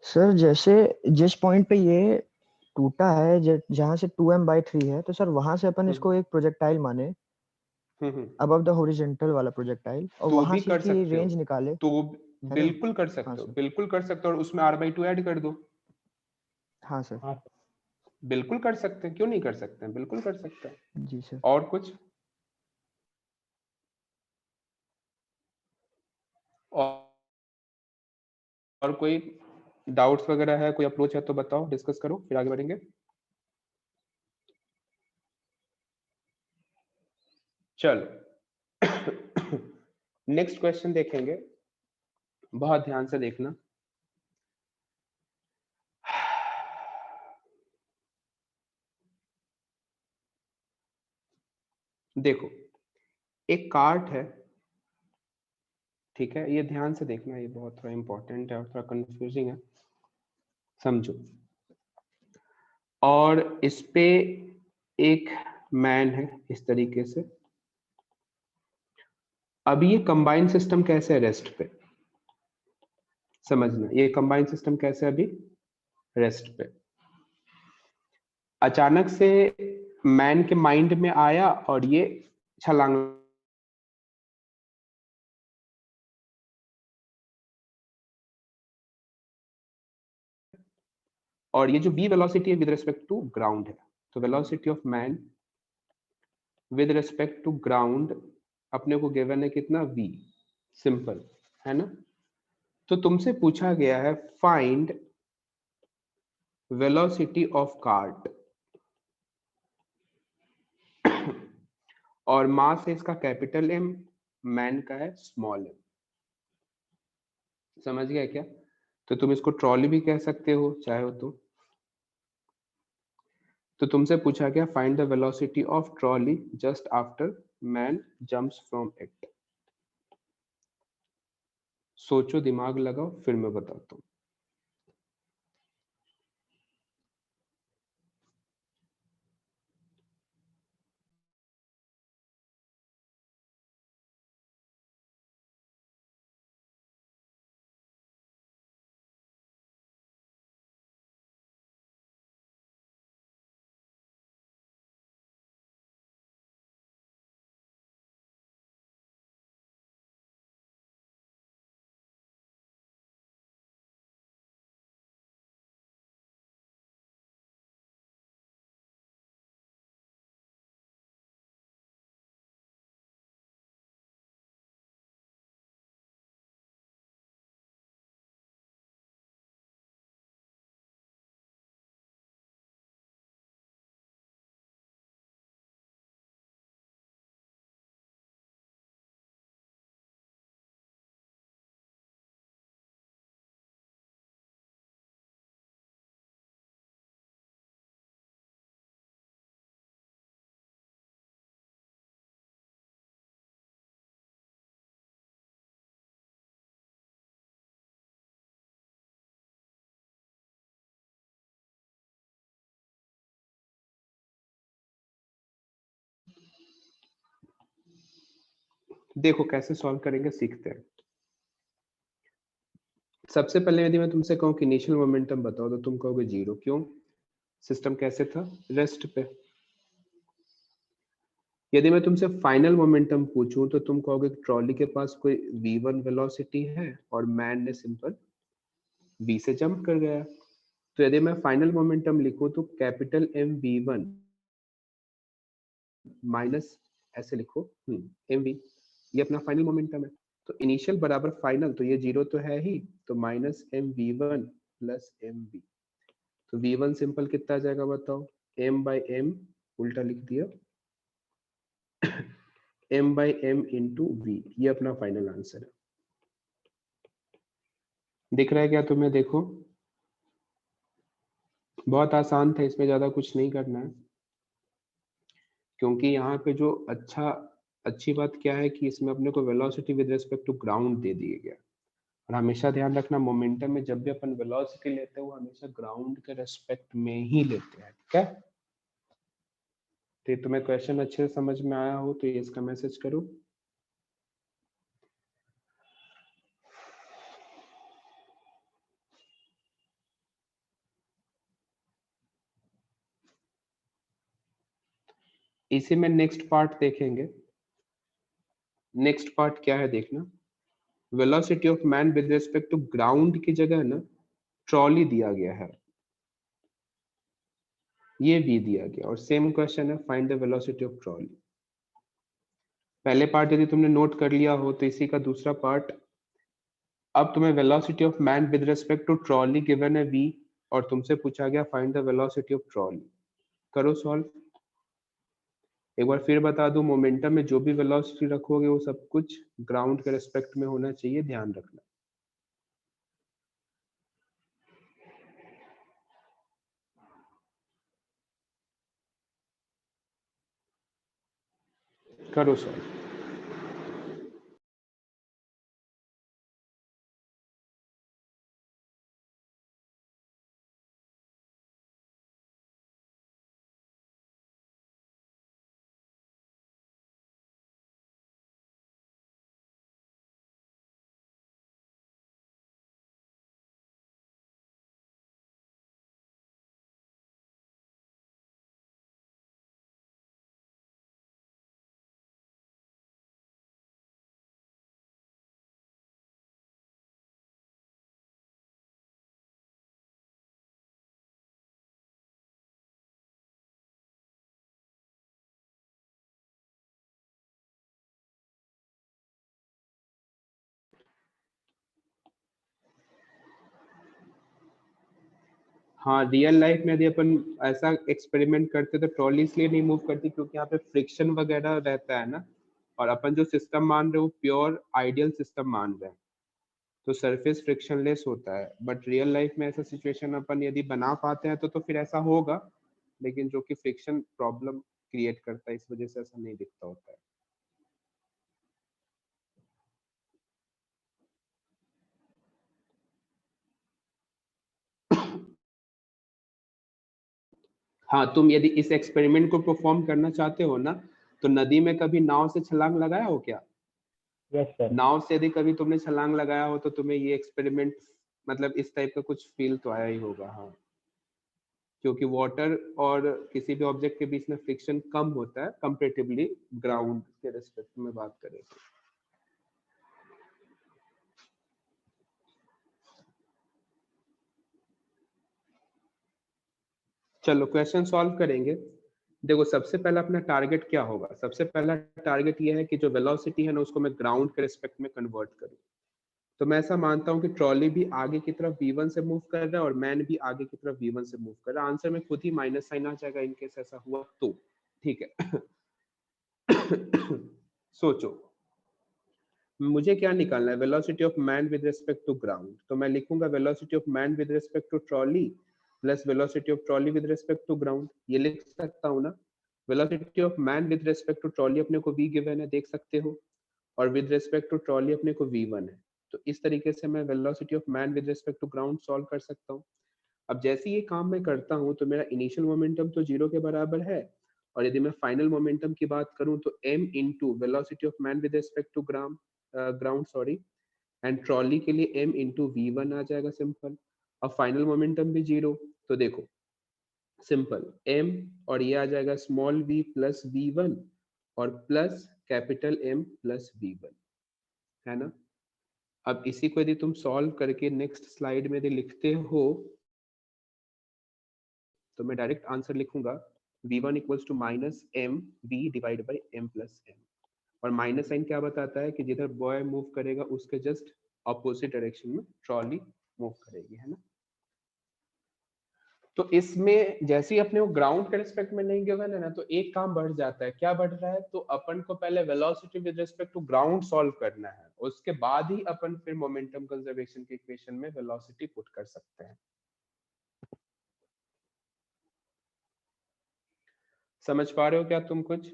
सर जैसे जिस पॉइंट पे ये टूटा है जहां से 2m/3 है, तो सर वहां से अपन इसको एक प्रोजेक्टाइल माने अबव द हॉरिजॉन्टल वाला प्रोजेक्टाइल, और तो वहां भी से कर इसकी सकते हो, रेंज निकाले, तो है ना? बिल्कुल कर हाँ सकते हो, सर। बिल्कुल कर सकते हो, और उसमें r/2 ऐड कर दो। हाँ सर। हाँ सर। बिल्कुल कर सकते हैं, क्यों नहीं कर सकते हैं, बिल्कुल कर सकते हैं। जी सर। और कुछ और कोई डाउट्स वगैरह है, कोई अप्रोच है तो बताओ, डिस्कस करो, फिर आगे बढ़ेंगे। चलो नेक्स्ट क्वेश्चन देखेंगे, बहुत ध्यान से देखना। देखो, एक कार्ट है, ठीक है, ये ध्यान से देखना, ये बहुत थोड़ा इंपॉर्टेंट है और थोड़ा कंफ्यूजिंग है, समझो। और इस पे एक मैन है इस तरीके से। अभी ये कंबाइंड सिस्टम कैसे है रेस्ट पे, समझना, ये कंबाइंड सिस्टम कैसे है अभी रेस्ट पे। अचानक से मैन के माइंड में आया और ये छलांग, और ये जो v वेलोसिटी है विद रिस्पेक्ट टू ग्राउंड है, तो velocity of man with respect to ground अपने को गिवन है कितना, v, सिंपल है ना। तो तुमसे पूछा गया है फाइंड वेलोसिटी ऑफ कार्ट, और मास है इसका कैपिटल M, मैन का है स्मॉल m। समझ गया क्या? तो तुम इसको ट्रॉली भी कह सकते हो चाहे हो तो तुमसे पूछा गया find the velocity of trolley just after man jumps from it. सोचो, दिमाग लगाओ, फिर मैं बताता हूं। देखो कैसे सॉल्व करेंगे, सीखते हैं। सबसे पहले यदि मैं तुमसे कहूं कि इनिशियल मोमेंटम बताओ, तो तुम कहोगे 0। क्यों? सिस्टम कैसे था, रेस्ट पे। यदि मैं तुमसे फाइनल मोमेंटम पूछूं तो तुम कहोगे ट्रॉली के पास कोई v1 वेलोसिटी है और मैन ने सिंपल v से जंप कर गया। तो यदि मैं फाइनल मोमेंटम लिखूं तो कैपिटल M v1 माइनस, ऐसे लिखो mv, ये अपना फाइनल मोमेंटम है। तो इनिशियल बराबर फाइनल, तो ये 0 तो है ही, तो minus m v one plus m v. तो वी वन सिंपल कितना आ जाएगा बताओ, एम बाई एम उल्टा लिख दिया, m by m into v, ये अपना फाइनल आंसर है। दिख रहा है क्या तुम्हें? देखो बहुत आसान था, इसमें ज्यादा कुछ नहीं करना है, क्योंकि यहाँ पे जो अच्छी बात क्या है कि इसमें अपने को velocity with respect to ground दे दिया गया। और हमेशा ध्यान रखना मोमेंटम में जब भी अपन वेलोसिटी लेते हैं वो हमेशा ग्राउंड के रेस्पेक्ट में ही लेते हैं, ठीक है? तो तुम्हें क्वेश्चन अच्छे से समझ में आया हो तो ये इसका मैसेज करो। इसी में नेक्स्ट पार्ट देखेंगे। नेक्स्ट पार्ट क्या है देखना, velocity of man with respect to ground की जगह ना ट्रॉली दिया गया है, ये भी दिया गया, और सेम क्वेश्चन है find the velocity of trolley. पहले पार्ट यदि तुमने नोट कर लिया हो तो इसी का दूसरा पार्ट, अब तुम्हें velocity of man with respect to trolley given है v, और तुमसे पूछा गया find the velocity of trolley. करो सॉल्व। एक बार फिर बता दूं, मोमेंटम में जो भी वेलोसिटी रखोगे वो सब कुछ ग्राउंड के रेस्पेक्ट में होना चाहिए, ध्यान रखना। करो सॉल्व। हाँ, रियल लाइफ में यदि अपन ऐसा एक्सपेरिमेंट करते तो ट्रॉली इसलिए नहीं मूव करती क्योंकि यहाँ पे फ्रिक्शन वगैरह रहता है ना, और अपन जो सिस्टम मान रहे हो प्योर आइडियल सिस्टम मान रहे हैं, तो सरफेस फ्रिक्शनलेस होता है। बट रियल लाइफ में ऐसा सिचुएशन अपन यदि बना पाते हैं तो फिर ऐसा होगा, लेकिन जो कि फ्रिक्शन प्रॉब्लम क्रिएट करता है, इस वजह से ऐसा नहीं दिखता होता है। हाँ, तुम यदि इस एक्सपेरिमेंट को परफॉर्म करना चाहते हो ना, तो नदी में कभी नाव से छलांग लगाया हो क्या? Yes sir. नाव से यदि कभी तुमने छलांग लगाया हो तो तुम्हें ये एक्सपेरिमेंट मतलब इस टाइप का कुछ फील तो आया ही होगा। हाँ, क्योंकि वाटर और किसी भी ऑब्जेक्ट के बीच में फ्रिक्शन कम होता है कंपैरेटिवली ग्राउंड के रेस्पेक्ट में बात करें तो। चलो क्वेश्चन सॉल्व करेंगे। देखो सबसे पहला अपना टारगेट क्या होगा, सबसे पहला टारगेट ये है कि जो वेलोसिटी है ना उसको मैं ग्राउंड के रेस्पेक्ट में कन्वर्ट करूं। तो मैं ऐसा मानता हूं कि ट्रॉली भी आगे की तरफ v1 से मूव कर रहा है और मैन भी आगे की तरफ v1 से मूव कर रहा है। आंसर में खुद ही माइनस साइन आ जाएगा इनकेस ऐसा हुआ तो, ठीक है। सोचो मुझे क्या निकालना है, velocity of man with respect to ground, तो मैं लिखूंगा velocity of man with respect to trolley plus velocity of trolley with respect to ground, ये लिख सकता हूँ ना। Velocity of man with respect to trolley अपने को v गिवन है, देख सकते हो, और विद रिस्पेक्ट टू ट्रॉली अपने को v1 है। तो इस तरीके से मैं velocity of man with respect to ground solve कर सकता हूँ। अब जैसे ये काम मैं करता हूँ तो मेरा इनिशियल मोमेंटम तो 0 के बराबर है, और यदि मैं फाइनल मोमेंटम की बात करूं तो m into velocity of man with respect to ground sorry, and trolley के लिए m इंटू v1 आ जाएगा सिंपल। अब फाइनल मोमेंटम भी 0, तो देखो सिंपल m और ये आ जाएगा स्मॉल v प्लस v1 और plus capital M plus v1, है ना। अब इसी को यदि तुम सॉल्व करके नेक्स्ट स्लाइड में यदि लिखते हो तो मैं डायरेक्ट आंसर लिखूंगा v1 equals to minus m v divide by m plus m. और माइनस साइन क्या बताता है कि जिधर बॉय मूव करेगा उसके जस्ट ऑपोजिट डायरेक्शन में ट्रॉली मूव करेगी, है ना। तो इसमें जैसे ही अपने को ग्राउंड के रिस्पेक्ट में नहीं गिवन है ना, तो एक काम बढ़ जाता है। क्या बढ़ रहा है? तो अपन को पहले velocity with respect to ground solve करना है, उसके बाद ही अपन फिर मोमेंटम कंजर्वेशन के इक्वेशन में वेलोसिटी पुट कर सकते हैं। समझ पा रहे हो क्या तुम कुछ?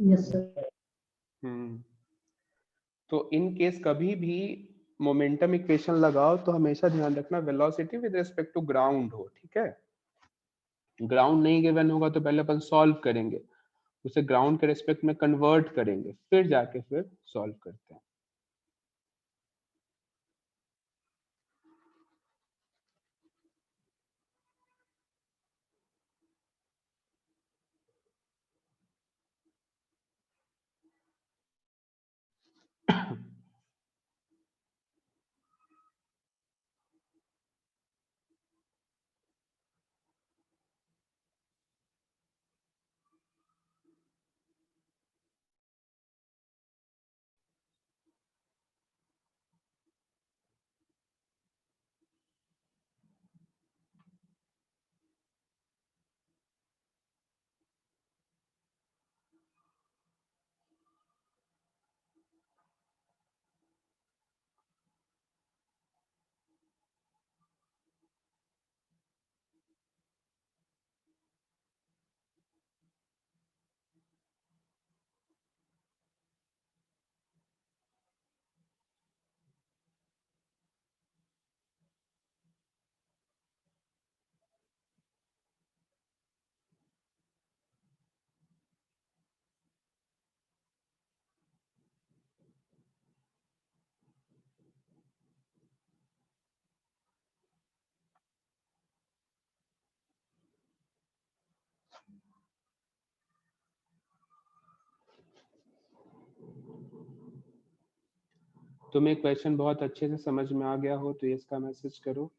Yes sir. तो इन केस कभी भी मोमेंटम इक्वेशन लगाओ तो हमेशा ध्यान रखना velocity with respect to ground हो, ठीक है। ग्राउंड नहीं गिवन होगा तो पहले अपन सॉल्व करेंगे, उसे ग्राउंड के रिस्पेक्ट में कन्वर्ट करेंगे, फिर जाके फिर सॉल्व करते हैं। तुम्हें क्वेश्चन बहुत अच्छे से समझ में आ गया हो तो इसका मैसेज करो।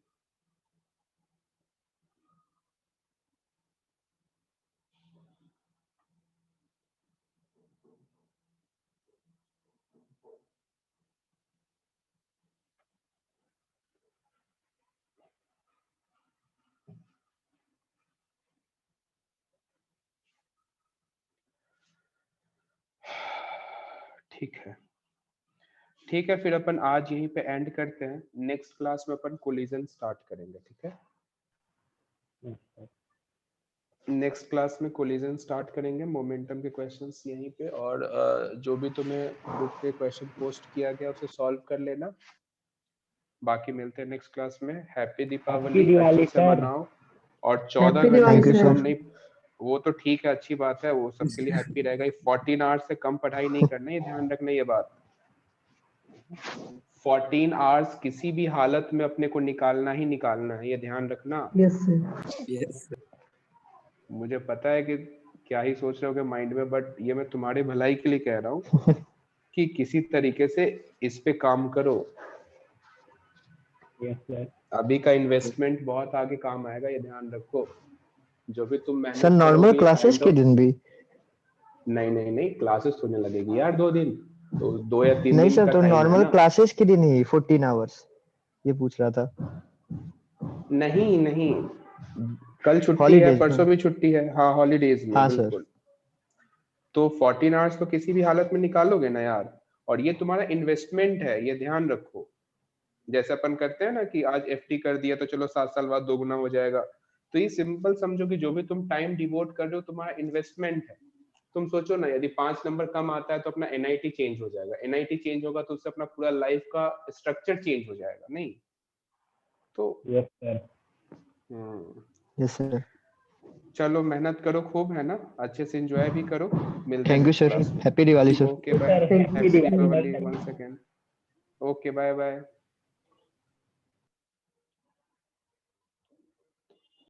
ठीक है, ठीक है, फिर अपन आज यहीं पे एंड करते हैं। नेक्स्ट क्लास में अपन कोलिजन स्टार्ट करेंगे, ठीक है। नेक्स्ट क्लास में कोलिजन स्टार्ट करेंगे, मोमेंटम के क्वेश्चंस यहीं पे, और जो भी तुम्हें बुक पे क्वेश्चन पोस्ट किया गया उसे सॉल्व कर लेना। बाकी मिलते हैं नेक्स्ट क्लास में। हैप्पी दीपावली, अच्छे से मनाओ। और 14 Happy घंटे दिवाली से सर। कम नहीं, वो तो ठीक है, अच्छी बात है, वो सबके लिए हैप्पी रहेगा। 14 आवर्स से कम पढ़ाई नहीं करना, ये ध्यान रखना ये बात। 14 आवर्स किसी भी हालत में अपने को निकालना ही निकालना है, ये ध्यान रखना। Yes sir. यस मुझे पता है कि क्या ही सोच रहे हो माइंड में, बट ये मैं तुम्हारे भलाई के लिए कह रहा हूँ कि किसी तरीके से इस पे काम करो। Yes sir. अभी का इन्वेस्टमेंट बहुत आगे काम आएगा, ये ध्यान रखो। जो भी तुम मेहनत सर नॉर्मल करोगे, क्लासेस के दिन भी? नहीं नहीं नहीं, क्लासेस होने लगेगी यार 2 दिन, तो 2 या 3 नहीं दिन सर, का तो टाइम है नॉर्मल ना। क्लासेस के दिन ही 14 आवर्स, ये पूछ रहा था। नहीं नहीं, कल छुट्टी है, हॉलीडेज परसों में? भी छुट्टी है, हाँ हॉलीडेज में, हाँ बिल्कुल। तो 14 आवर्स तो किसी भी हालत में निकालोगे ना यार, और ये तुम्हारा इन्वेस्टमेंट है, ये ध्यान रखो। जैसे अपन करते हैं ना कि आज एफडी कर दिया तो चलो 7 साल बाद 2 गुना हो जाएगा, तो ये सिंपल समझो कि जो भी तुम टाइम डिवोट कर रहे हो तुम्हारा इन्वेस्टमेंट है। तुम सोचो ना, यदि 5 नंबर कम आता है तो अपना एनआईटी चेंज हो जाएगा, एनआईटी चेंज होगा तो उससे अपना पूरा लाइफ का स्ट्रक्चर चेंज हो जाएगा, नहीं तो। Yes sir. Yes sir. चलो मेहनत करो खूब, है ना, अच्छे से एंजॉय भी करो। मिलते हैं thank you next sir, class में। Happy Diwali sir. Okay bye, Happy happy Diwali, Deepawali sir. Once again. Okay bye bye.